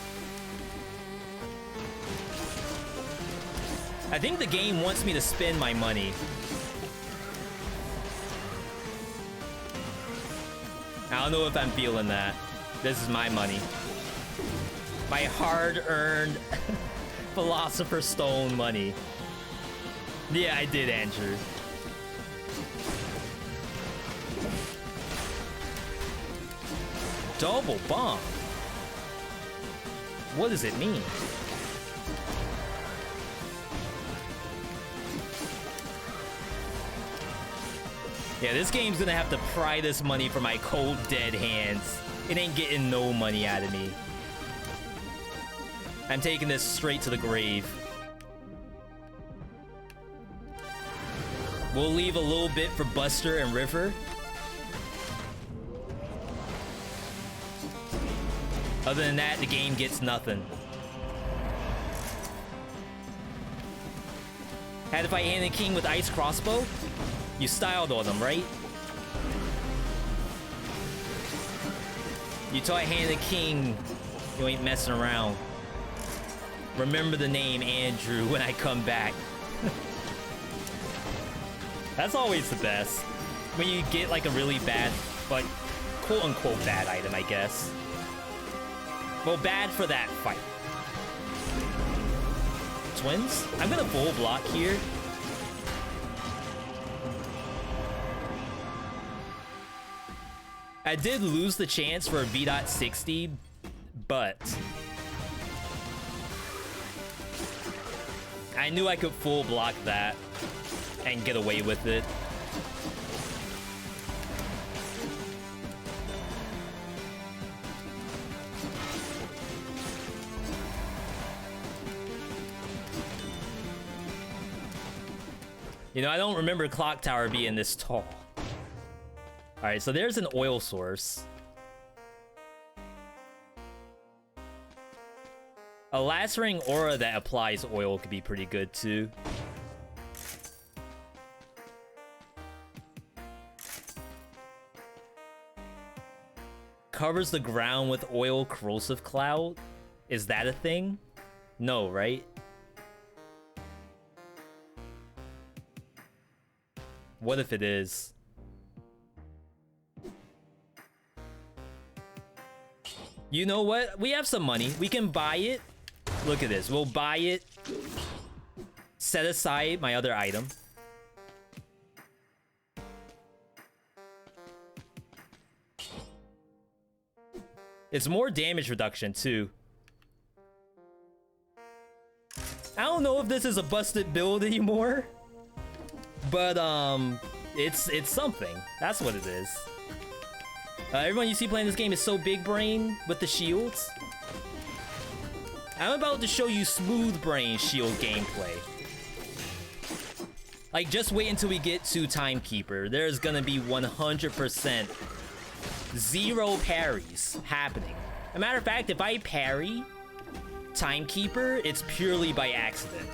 I think the game wants me to spend my money. I don't know if I'm feeling that. This is my money. My hard-earned Philosopher's Stone money. Yeah, I did, Andrew. Double bomb. What does it mean? Yeah, this game's gonna have to pry this money from my cold, dead hands. It ain't getting no money out of me. I'm taking this straight to the grave. We'll leave a little bit for Buster and River. Other than that, the game gets nothing. Had to fight Hand and King with Ice Crossbow? You styled on them, right? You taught Hand and King you ain't messing around. Remember the name Andrew when I come back. That's always the best. When you get like a really bad, but quote-unquote bad item, I guess. Well, bad for that fight. Twins? I'm gonna full block here. I did lose the chance for a V.60, but I knew I could full block that and get away with it. You know, I don't remember Clock Tower being this tall. Alright, so there's an oil source. A lacerating aura that applies oil could be pretty good too. Covers the ground with oil corrosive cloud? Is that a thing? No, right? What if it is? You know what? We have some money. We can buy it. Look at this. We'll buy it. Set aside my other item. It's more damage reduction too. I don't know if this is a busted build anymore, but it's something. That's what it is. Everyone you see playing this game is so big brain with the shields. I'm about to show you smooth brain shield gameplay. Like, just wait until we get to Timekeeper. There's gonna be 100% zero parries happening. As a matter of fact, if I parry Timekeeper, it's purely by accident.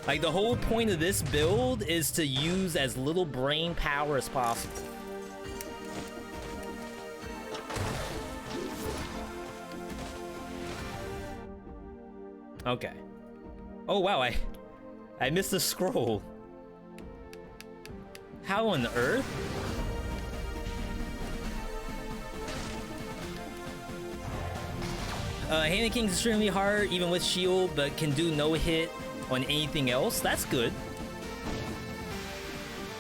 Like, the whole point of this build is to use as little brain power as possible. Okay. Oh wow, I missed a scroll. How on earth? Hand and King's extremely hard, even with shield, but can do no hit on anything else. That's good.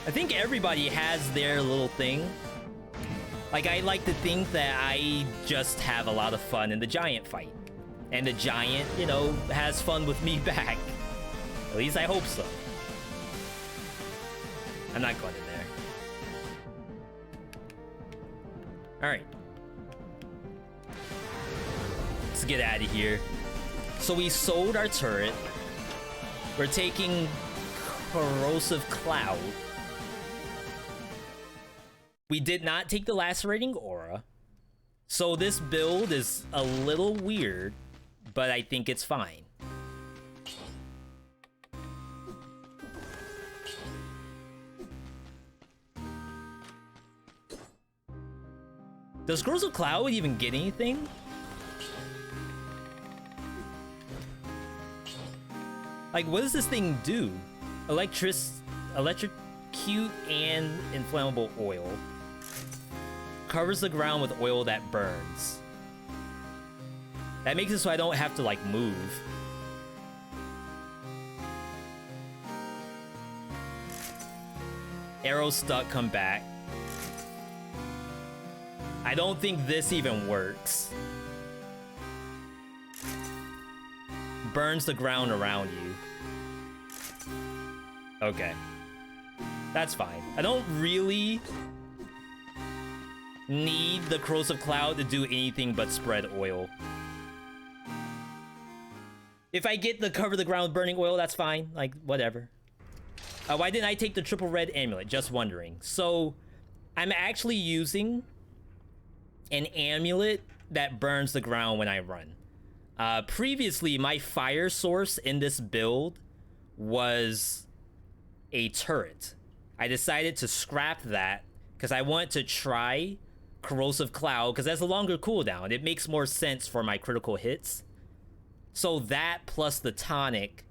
I think everybody has their little thing. Like, I like to think that I just have a lot of fun in the giant fight. And the giant, you know, has fun with me back. At least I hope so. I'm not going in there. Alright. Let's get out of here. So we sold our turret. We're taking corrosive cloud. We did not take the lacerating aura. So this build is a little weird, but I think it's fine. Does corrosive cloud even get anything? Like, what does this thing do? Electrocute and inflammable oil. Covers the ground with oil that burns. That makes it so I don't have to, like, move. Arrow stuck, come back. I don't think this even works. Burns the ground around you. Okay. That's fine. I don't really need the Corrosive Cloud to do anything but spread oil. If I get the cover the ground burning oil, that's fine. Like, whatever. Why didn't I take the triple red amulet? Just wondering. So, I'm actually using an amulet that burns the ground when I run. Previously, my fire source in this build was a turret. I decided to scrap that because I want to try Corrosive Cloud because that's a longer cooldown. It makes more sense for my critical hits. So that plus the tonic,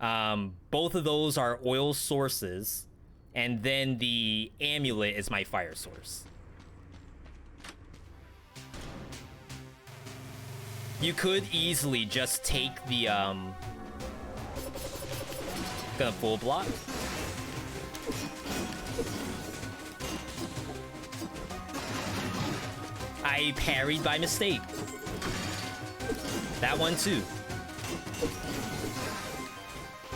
both of those are oil sources, and then the amulet is my fire source. You could easily just take the gonna full block. I parried by mistake. That one too.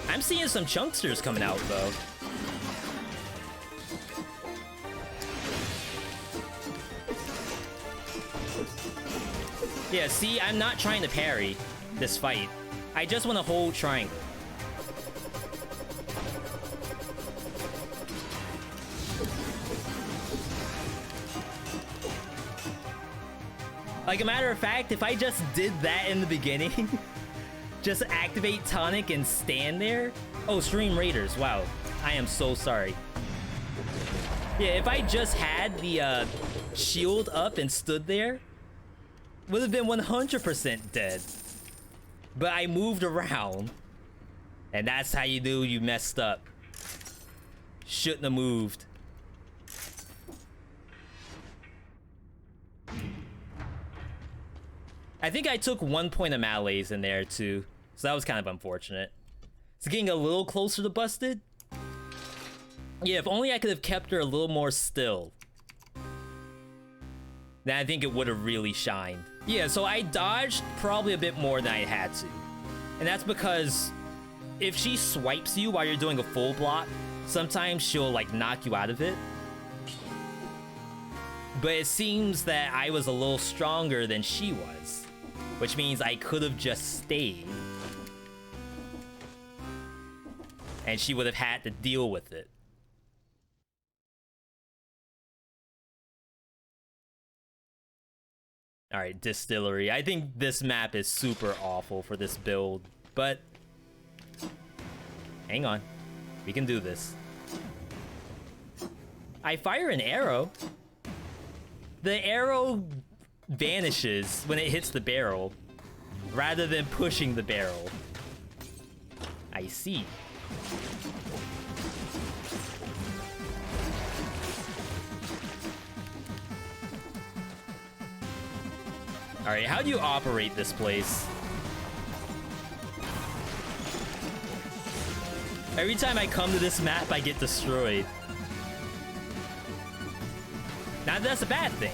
I'm seeing some chunksters coming out though. Yeah, see, I'm not trying to parry this fight. I just want to hold triangle. Like a matter of fact, if I just did that in the beginning, just activate tonic and stand there. Oh, stream raiders. Wow. I am so sorry. Yeah, if I just had the shield up and stood there, would have been 100% dead. But I moved around. And that's how you do you messed up. Shouldn't have moved. I think I took 1 point of melees in there too. So that was kind of unfortunate. It's getting a little closer to busted. Yeah, if only I could have kept her a little more still. Then I think it would have really shined. Yeah, so I dodged probably a bit more than I had to. And that's because if she swipes you while you're doing a full block, sometimes she'll like knock you out of it. But it seems that I was a little stronger than she was, which means I could have just stayed. And she would have had to deal with it. Alright, Distillery. I think this map is super awful for this build, but hang on. We can do this. I fire an arrow. The arrow vanishes when it hits the barrel, rather than pushing the barrel. I see. Alright, how do you operate this place? Every time I come to this map, I get destroyed. Now that's a bad thing.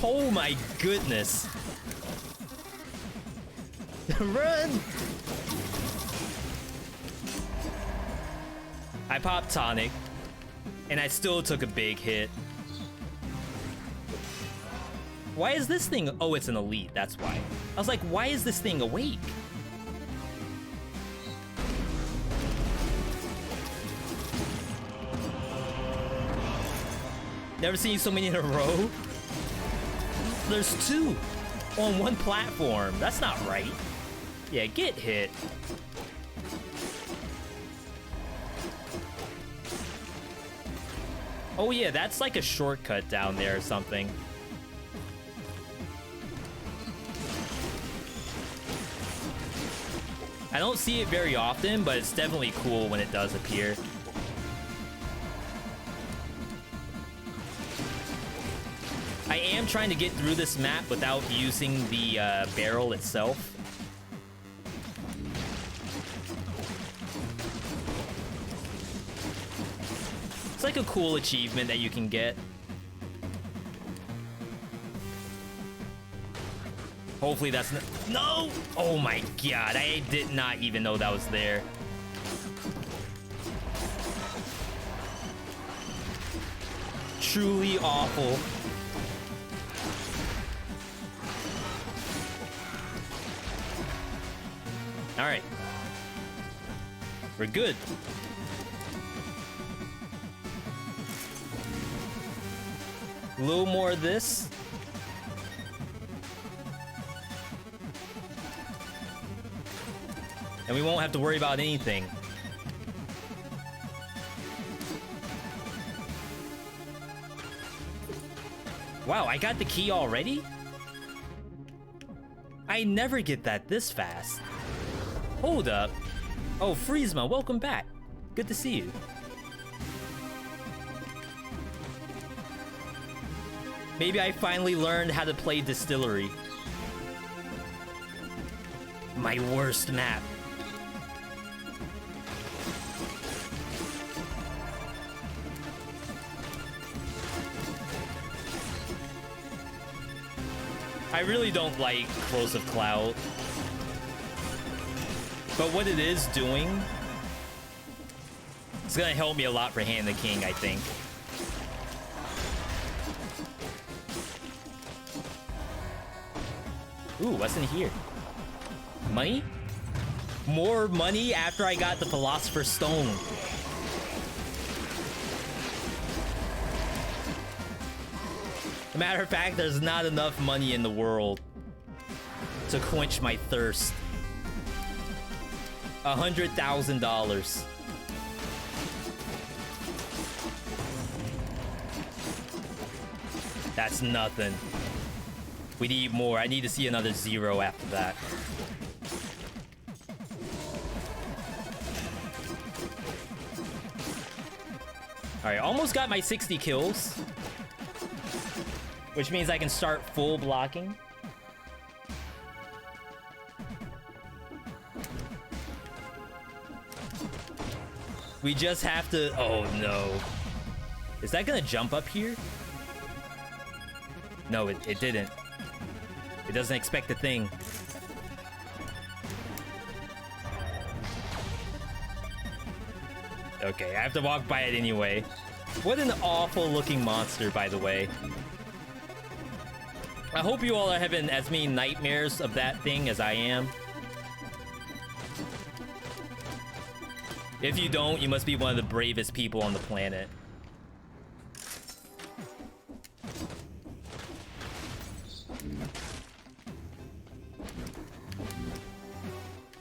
Oh my goodness. Run! I popped tonic, and I still took a big hit. Why is this thing... Oh, it's an elite, that's why. I was like, why is this thing awake? Never seen so many in a row. There's two on one platform. That's not right. Yeah, get hit. Oh yeah, that's like a shortcut down there or something. I don't see it very often, but it's definitely cool when it does appear. I am trying to get through this map without using the barrel itself. It's like a cool achievement that you can get. Hopefully that's no! Oh my god, I did not even know that was there. Truly awful. All right. We're good. A little more of this. And we won't have to worry about anything. Wow, I got the key already? I never get that this fast. Hold up. Oh, Friesma, welcome back. Good to see you. Maybe I finally learned how to play Distillery. My worst map. I really don't like Corrosive Cloud. But what it is doing, it's gonna help me a lot for Hand the King, I think. Ooh, what's in here? Money? More money after I got the Philosopher's Stone. As a matter of fact, there's not enough money in the world to quench my thirst. $100,000. That's nothing. We need more. I need to see another 0 after that. Alright, almost got my 60 kills. Which means I can start full blocking. We just have to... Oh, no. Is that gonna jump up here? No, it didn't. It doesn't expect a thing. Okay, I have to walk by it anyway. What an awful looking monster, by the way. I hope you all are having as many nightmares of that thing as I am. If you don't, you must be one of the bravest people on the planet.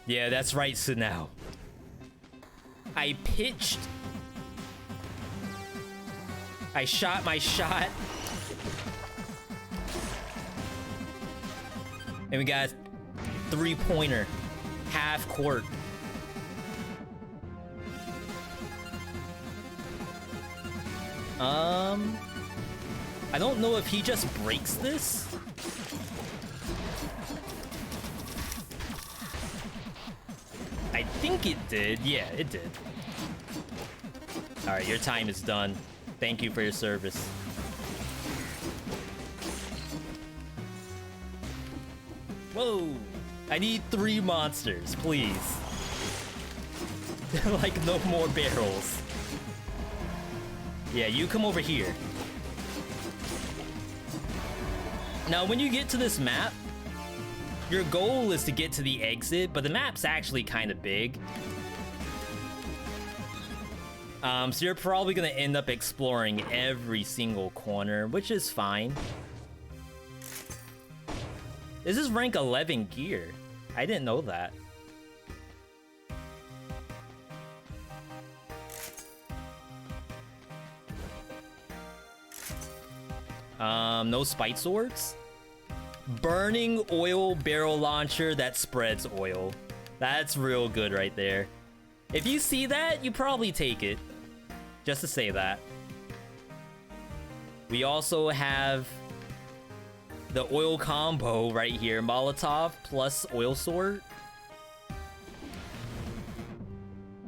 Yeah, that's right, Sunao. I pitched. I shot my shot. And we got 3-pointer. Half court. I don't know if he just breaks this. I think it did. Yeah, it did. All right, your time is done. Thank you for your service. Whoa! I need 3 monsters, please. Like, no more barrels. Yeah, you come over here. Now, when you get to this map, your goal is to get to the exit, but the map's actually kind of big. So you're probably gonna end up exploring every single corner, which is fine. This is rank 11 gear. I didn't know that. No spite swords? Burning oil barrel launcher that spreads oil. That's real good right there. If you see that, you probably take it. Just to say that. We also have the oil combo right here. Molotov plus oil sword.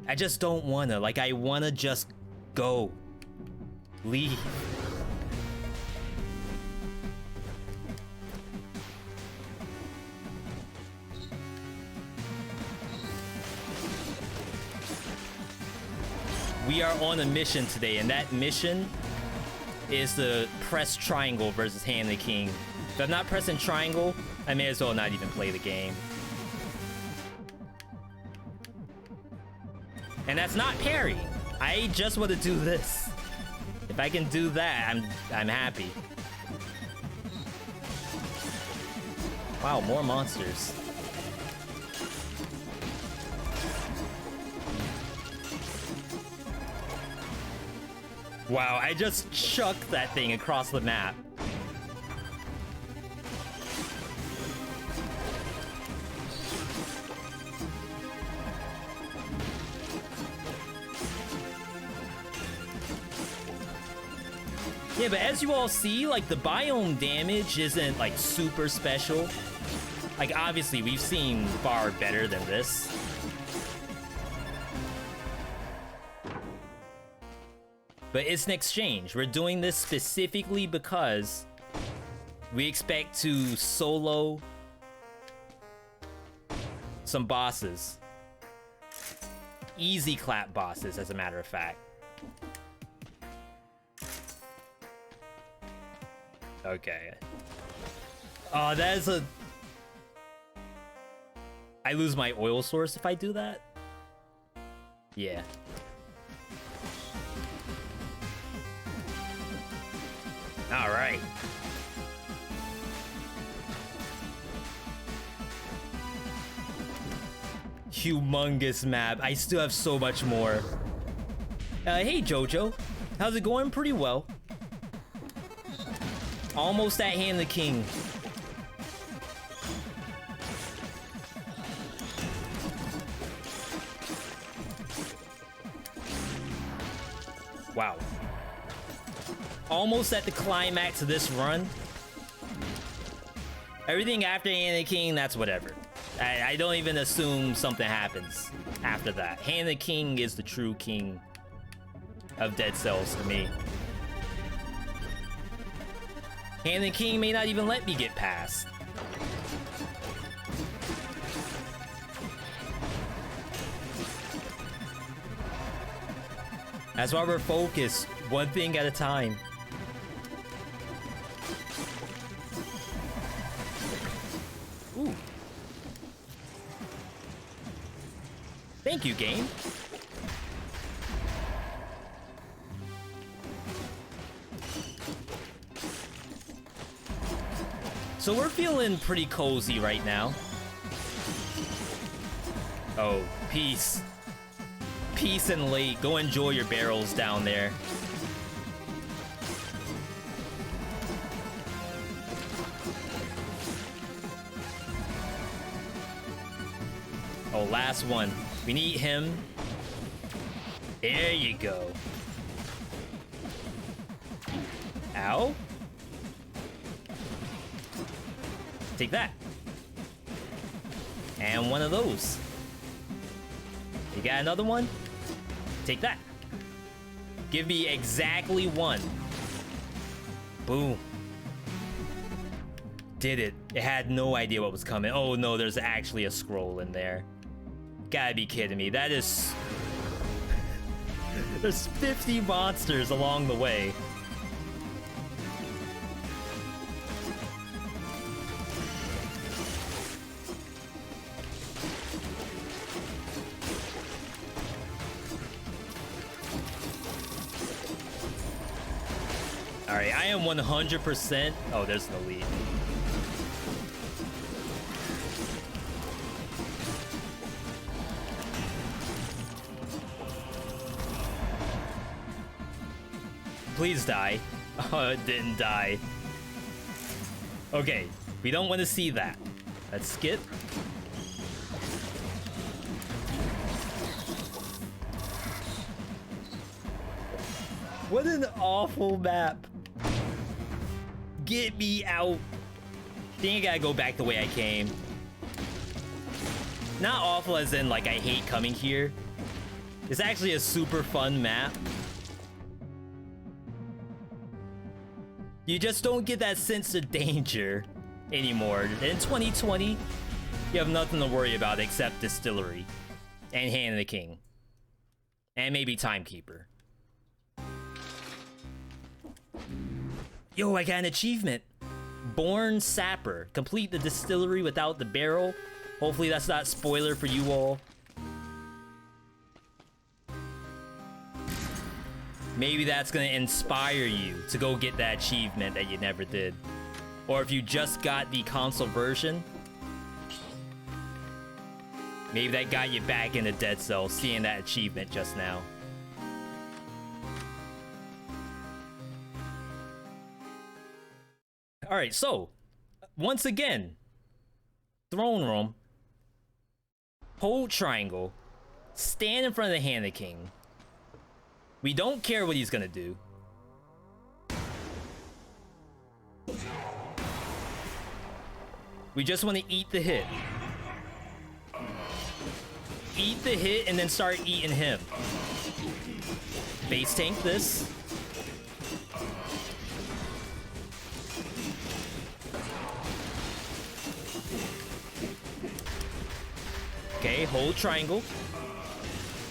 I just don't wanna. Like, I wanna just go. Leave. We are on a mission today, and that mission is to press triangle versus Hand the King. If I'm not pressing triangle, I may as well not even play the game. And that's not parry. I just want to do this. If I can do that, I'm happy. Wow, more monsters. Wow, I just chucked that thing across the map. Yeah, but as you all see, like, the biome damage isn't, like, super special. Like, obviously, we've seen far better than this. But it's an exchange. We're doing this specifically because we expect to solo some bosses. Easy clap bosses, as a matter of fact. Okay. Oh, that is a... I lose my oil source if I do that? Yeah. All right. Humongous map. I still have so much more. Hey, Jojo. How's it going? Pretty well. Almost at Hand the King. Wow. Almost at the climax of this run. Everything after Hand the King, that's whatever. I don't even assume something happens after that. Hand the King is the true king of Dead Cells to me. Hand the King may not even let me get past. That's why we're focused, one thing at a time. Ooh. Thank you, game. So we're feeling pretty cozy right now. Oh, peace. Peace and late. Go enjoy your barrels down there. Oh, last one. We need him. There you go. Ow. Take that. And one of those. You got another one? Take that. Give me exactly one. Boom. Did it. It had no idea what was coming. Oh no, there's actually a scroll in there. Gotta be kidding me. That is... There's 50 monsters along the way. Alright, I am 100%... Oh, there's no lead. Please die. Oh, it didn't die. Okay, we don't want to see that. Let's skip. What an awful map. Get me out. think I gotta go back the way I came. Not awful as in, like, I hate coming here. It's actually a super fun map. You just don't get that sense of danger anymore. In 2020, you have nothing to worry about except Distillery and Hand of the King. And maybe Timekeeper. Yo, I got an achievement. Born Sapper. Complete the distillery without the barrel. Hopefully that's not spoiler for you all. Maybe that's gonna inspire you to go get that achievement that you never did. Or if you just got the console version, maybe that got you back into Dead Cells, seeing that achievement just now. Alright, so, once again, throne room, hold triangle, stand in front of the Hand of the King. We don't care what he's gonna do. We just want to eat the hit. Eat the hit and then start eating him. Base tank this. Okay, hold triangle.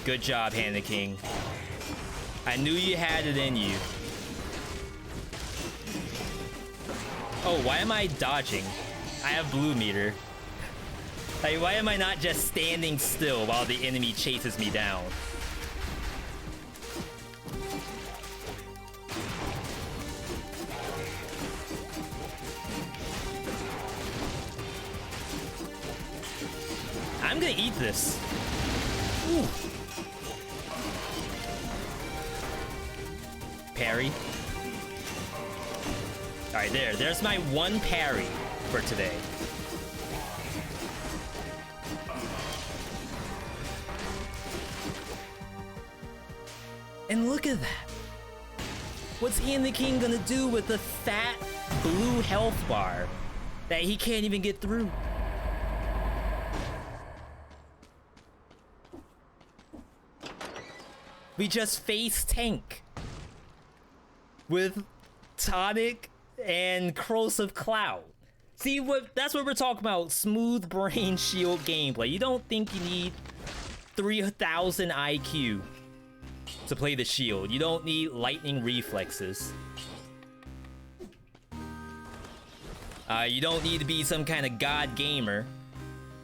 Good job, Hand of the King. I knew you had it in you. Oh, why am I dodging? I have blue meter. Like, why am I not just standing still while the enemy chases me down? I'm gonna eat this. Ooh. Parry. Alright, there's my one parry for today. And look at that. What's Hand the King gonna do with the fat blue health bar that he can't even get through? We just face tank with Tonic and Corrosive Cloud. See, that's what we're talking about. Smooth brain shield gameplay. You don't think you need 3,000 IQ to play the shield. You don't need lightning reflexes. You don't need to be some kind of god gamer.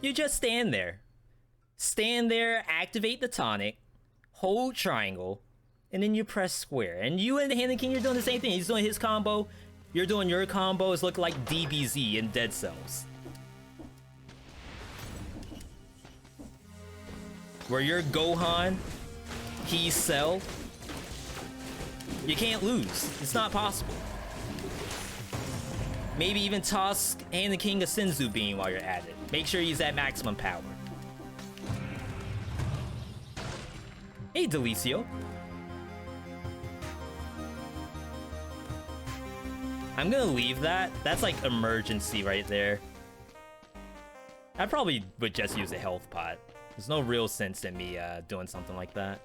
You just stand there. Stand there, activate the tonic, hold triangle, and then you press square. And you and the Hand of the King, you're doing the same thing. He's doing his combo. You're doing your combo. It's looking like DBZ in Dead Cells. Where you're Gohan, he's Cell. You can't lose. It's not possible. Maybe even toss Hand the King a Senzu Bean while you're at it. Make sure he's at maximum power. Hey, Delicio. I'm gonna leave that. That's like emergency right there. I probably would just use a health pot. There's no real sense in me doing something like that.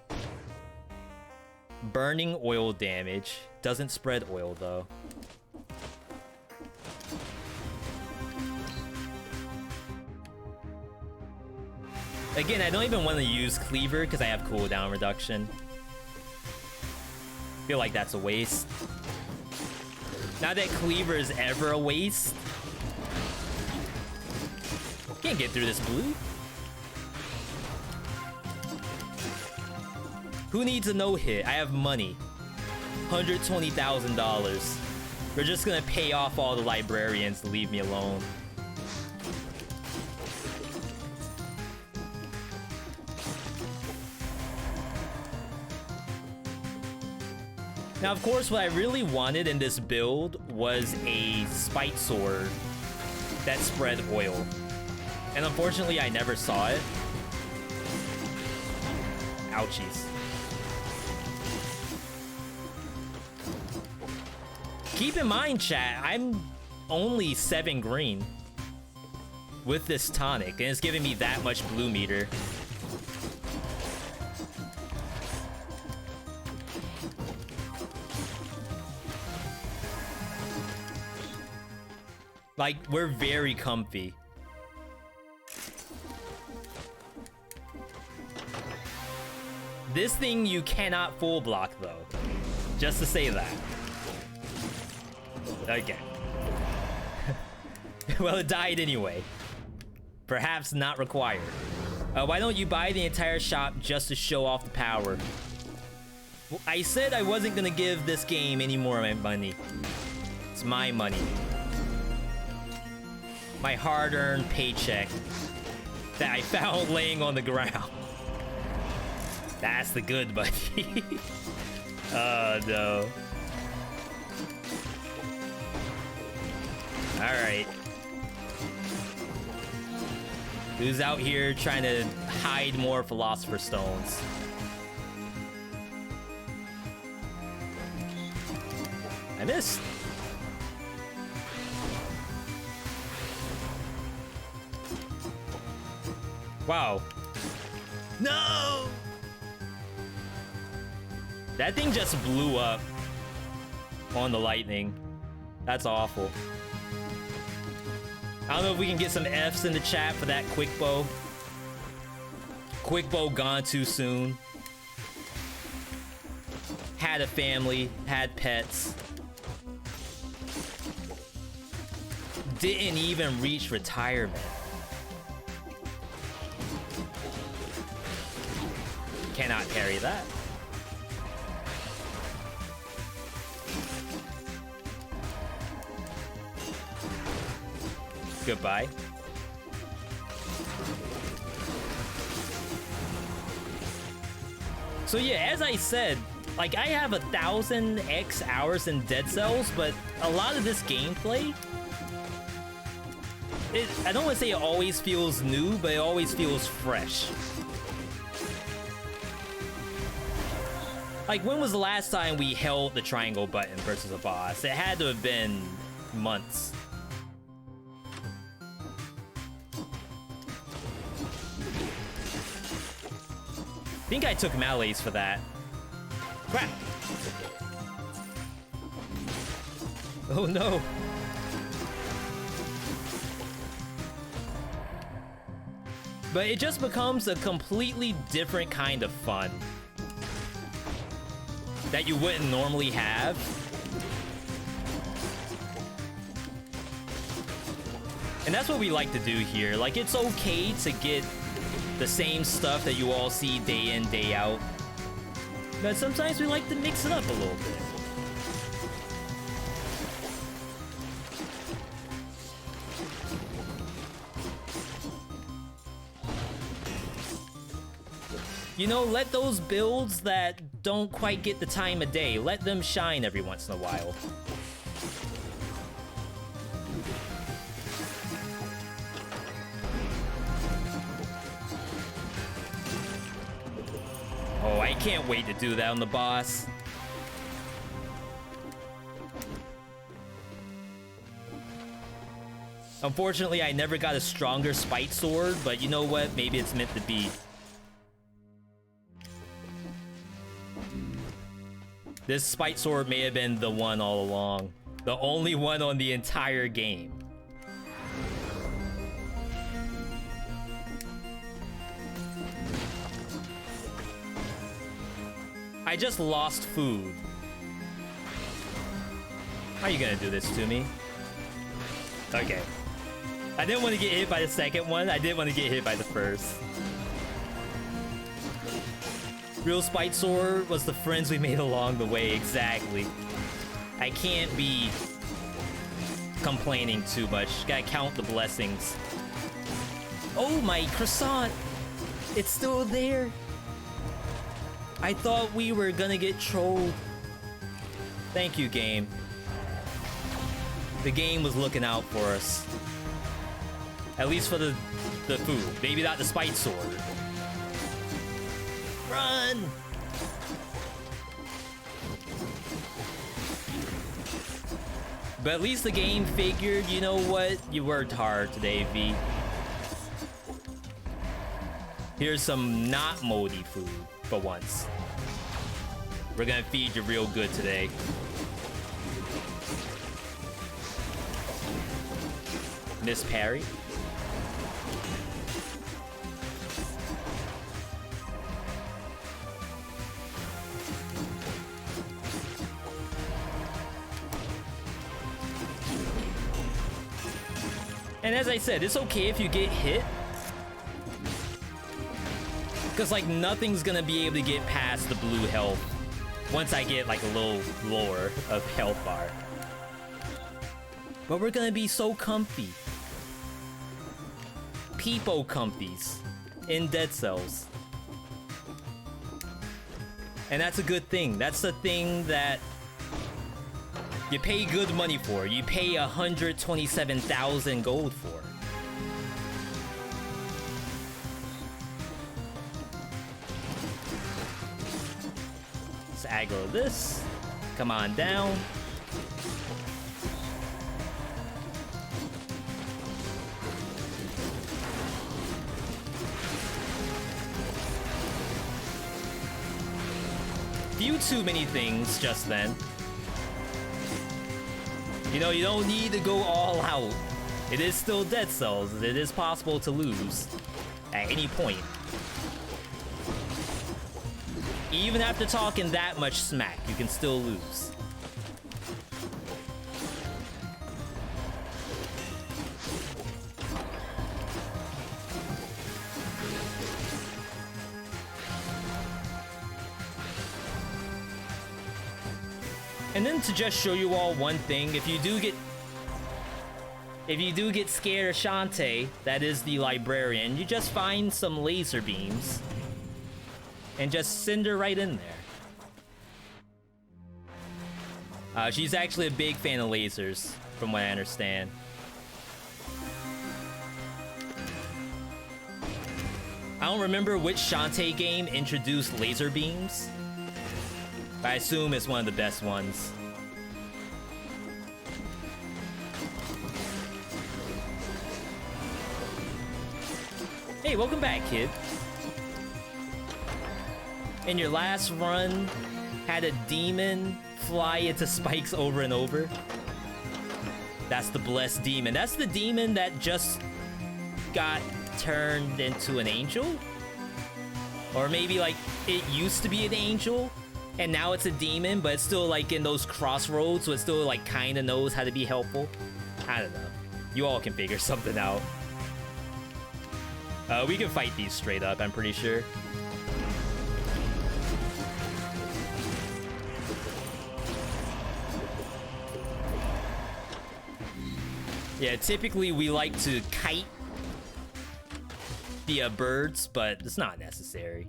Burning oil damage. Doesn't spread oil though. Again, I don't even want to use Cleaver because I have cooldown reduction. Feel like that's a waste. Not that Cleaver is ever a waste. Can't get through this blue. Who needs a no-hit? I have money. $120,000. We're just gonna pay off all the librarians to leave me alone. Now, of course, what I really wanted in this build was a Spite Sword that spread oil. And unfortunately, I never saw it. Ouchies. Keep in mind, chat, only 7 green with this tonic, and it's giving me that much blue meter. Like, we're very comfy. This thing you cannot full block though. Just to say that. Okay. Well, it died anyway. Perhaps not required. Why don't you buy the entire shop just to show off the power? Well, I said I wasn't gonna give this game any more money. It's my money. My hard-earned paycheck that I found laying on the ground. That's the good buddy. Oh no. Alright. Who's out here trying to hide more Philosopher's Stones? I missed. Wow. No! That thing just blew up on the lightning. That's awful. I don't know if we can get some Fs in the chat for that quick bow. Quick bow gone too soon. Had a family, had pets. Didn't even reach retirement. Cannot parry that. Goodbye. So yeah, as I said, like I have 1,000x hours in Dead Cells, but a lot of this gameplay, I don't want to say it always feels new, but it always feels fresh. Like, when was the last time we held the triangle button versus a boss? It had to have been months. I think I took melees for that. Crap! Oh no! But it just becomes a completely different kind of fun that you wouldn't normally have. And that's what we like to do here. Like, it's okay to get the same stuff that you all see day in, day out. But sometimes we like to mix it up a little bit. You know, let those builds that don't quite get the time of day, let them shine every once in a while. Oh, I can't wait to do that on the boss. Unfortunately, I never got a stronger spite sword, but you know what? Maybe it's meant to be. This spite sword may have been the one all along. The only one on the entire game. I just lost food. How are you gonna do this to me? Okay. I didn't want to get hit by the second one. I didn't want to get hit by the first. Real spite sword was the friends we made along the way, exactly. I can't be complaining too much. Gotta count the blessings. Oh, my croissant! It's still there. I thought we were gonna get trolled. Thank you, game. The game was looking out for us. At least for the food. Maybe not the spite sword. Run! But at least the game figured, you know what? You worked hard today, V. Here's some not moldy food for once. We're gonna feed you real good today. Miss Parry. And as I said, it's okay if you get hit. Because, like, nothing's gonna be able to get past the blue health once I get, like, a little lower of health bar. But we're gonna be so comfy. Peepo comfies in Dead Cells. And that's a good thing. That's the thing that you pay good money for. You pay 127,000 gold for. Let's aggro this. Come on down. Few too many things just then. You know, you don't need to go all out. It is still Dead Cells. It is possible to lose at any point. Even after talking that much smack, you can still lose. And then to just show you all one thing, if you do get scared of Shantae, that is the librarian, you just find some laser beams and just send her right in there. She's actually a big fan of lasers, from what I understand. I don't remember which Shantae game introduced laser beams, but I assume it's one of the best ones. Hey, welcome back, kid. In your last run, had a demon fly into spikes over and over. That's the blessed demon. That's the demon that just got turned into an angel? Or maybe, like, it used to be an angel, and now it's a demon, but it's still, like, in those crossroads, so it still, like, kinda knows how to be helpful. I don't know. You all can figure something out. We can fight these straight up, I'm pretty sure. Yeah, typically we like to kite the birds, but it's not necessary.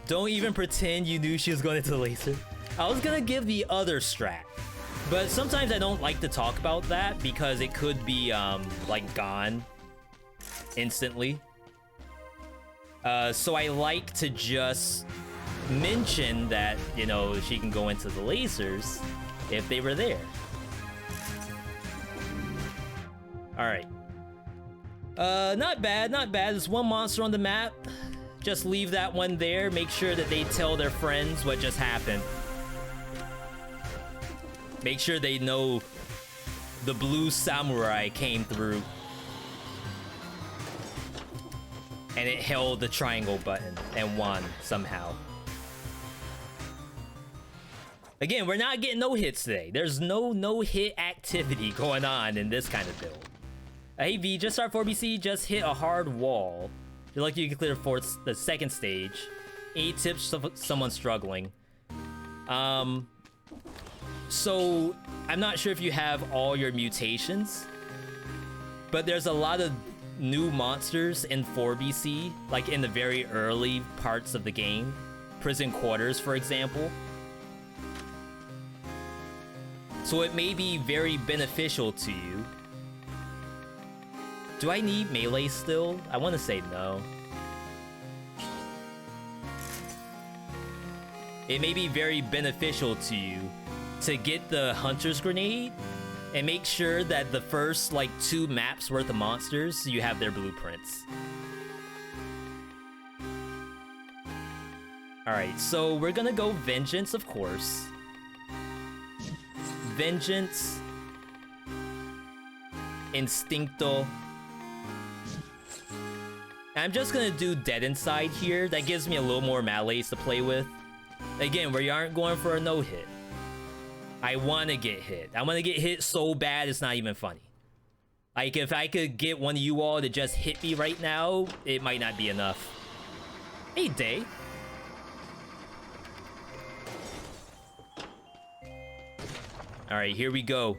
Don't even pretend you knew she was going into the laser. I was gonna give the other strat, but sometimes I don't like to talk about that because it could be, like, gone instantly. So I like to just mention that, you know, she can go into the lasers if they were there. Alright. Not bad, not bad. There's one monster on the map. Just leave that one there. Make sure that they tell their friends what just happened. Make sure they know the blue samurai came through. And it held the triangle button and won somehow. Again, we're not getting no hits today. There's no hit activity going on in this kind of build. Hey V, just start 4BC, just hit a hard wall. You're lucky you can clear the second stage. 8 tips to someone struggling. So I'm not sure if you have all your mutations, but there's a lot of new monsters in 4BC, like in the very early parts of the game. Prison quarters, for example. So it may be very beneficial to you. Do I need melee still? I want to say no. it may be very beneficial to you to get the Hunter's Grenade and make sure that the first like 2 maps worth of monsters, you have their blueprints. Alright, so we're gonna go Vengeance, of course. Vengeance. Instincto. I'm just gonna do Dead Inside here. That gives me a little more melees to play with. Again, where you aren't going for a no-hit. I want to get hit. I want to get hit so bad it's not even funny. Like, if I could get one of you all to just hit me right now, it might not be enough. Hey, Day. Alright, here we go.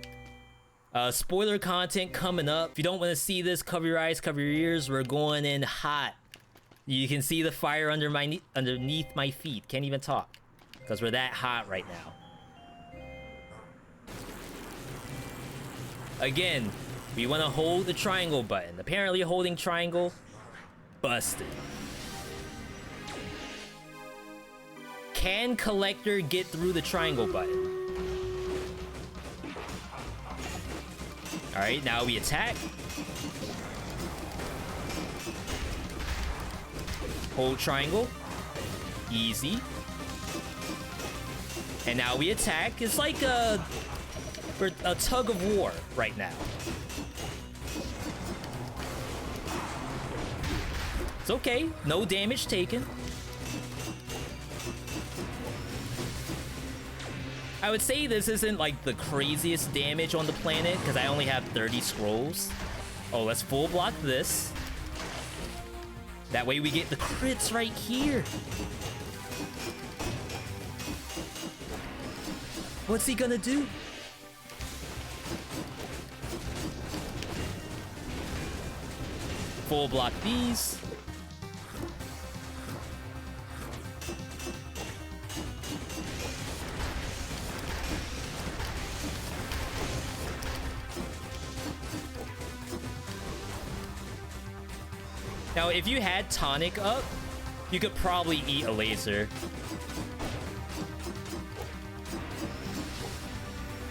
Spoiler content coming up. If you don't want to see this, cover your eyes, cover your ears. We're going in hot. You can see the fire underneath my feet. Can't even talk. Because we're that hot right now. Again, we want to hold the triangle button. Apparently holding triangle, busted. Can Collector get through the triangle button? Alright, now we attack. Hold triangle. Easy. And now we attack. It's like a tug of war right now. It's okay. No damage taken. I would say this isn't like the craziest damage on the planet because I only have 30 scrolls. Oh, let's full block this. That way we get the crits right here. What's he gonna do? Full block these. Now, if you had Tonic up, you could probably eat a laser.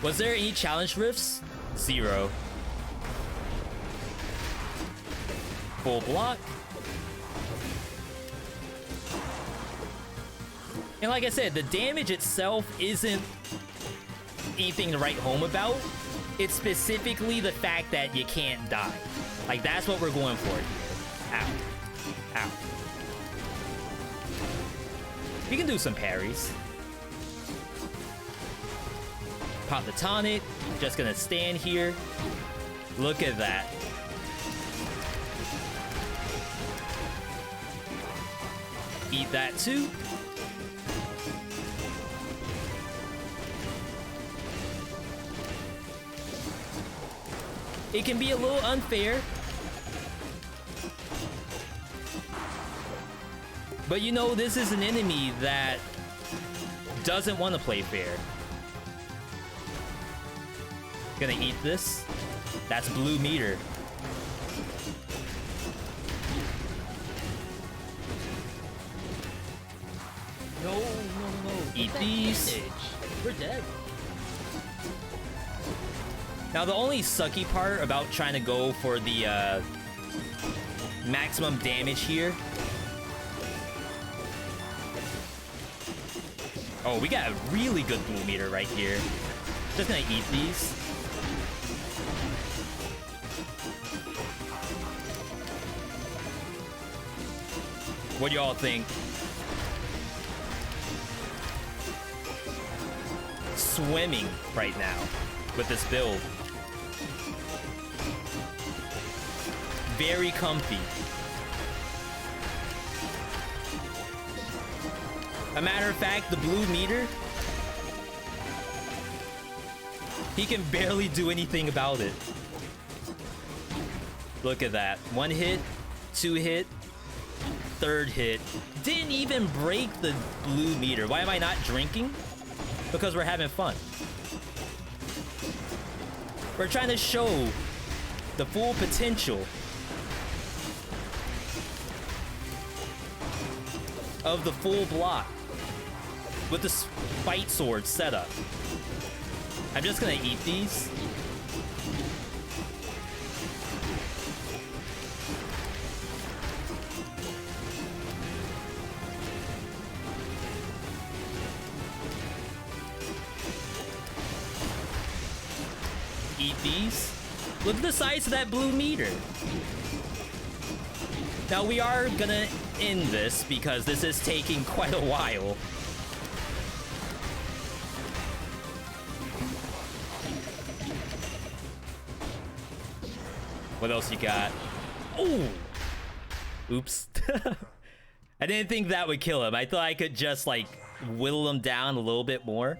Was there any challenge rifts? 0. Full block. And like I said, the damage itself isn't anything to write home about. It's specifically the fact that you can't die. Like, that's what we're going for here. Ow. Ow. We can do some parries. Pop the tonic. Just gonna stand here. Look at that. Eat that too. It can be a little unfair. But you know, this is an enemy that doesn't want to play fair. Gonna eat this. That's blue meter. No. Eat these. We're dead. Now, the only sucky part about trying to go for the maximum damage here. Oh, we got a really good blue meter right here. Just gonna eat these. What do y'all think? Swimming right now with this build. Very comfy. A matter of fact, the blue meter, he can barely do anything about it. Look at that. 1 hit, 2 hit, 3rd hit. Didn't even break the blue meter. Why am I not drinking? Because we're having fun. We're trying to show the full potential of the full block. with the spite sword setup. I'm just gonna eat these. Eat these. Look at the size of that blue meter. Now we are gonna end this because this is taking quite a while. What else you got? Oh! Oops. I didn't think that would kill him. I thought I could just like whittle him down a little bit more.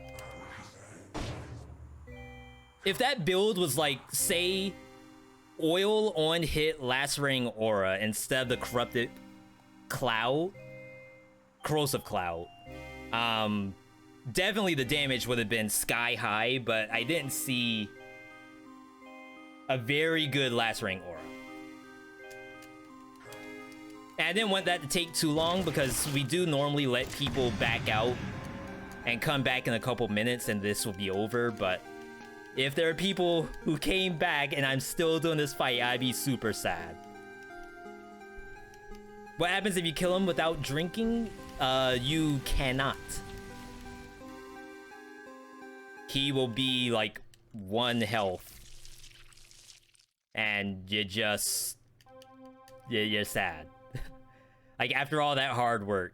If that build was like, say, oil on hit lacerating aura instead of the corrupted cloud, corrosive cloud, definitely the damage would have been sky high, but I didn't see a very good lacerating aura. And I didn't want that to take too long because we do normally let people back out and come back in a couple minutes and this will be over, but if there are people who came back and I'm still doing this fight, I'd be super sad. What happens if you kill him without drinking? You cannot. He will be like 1 health. And you're sad. Like after all that hard work.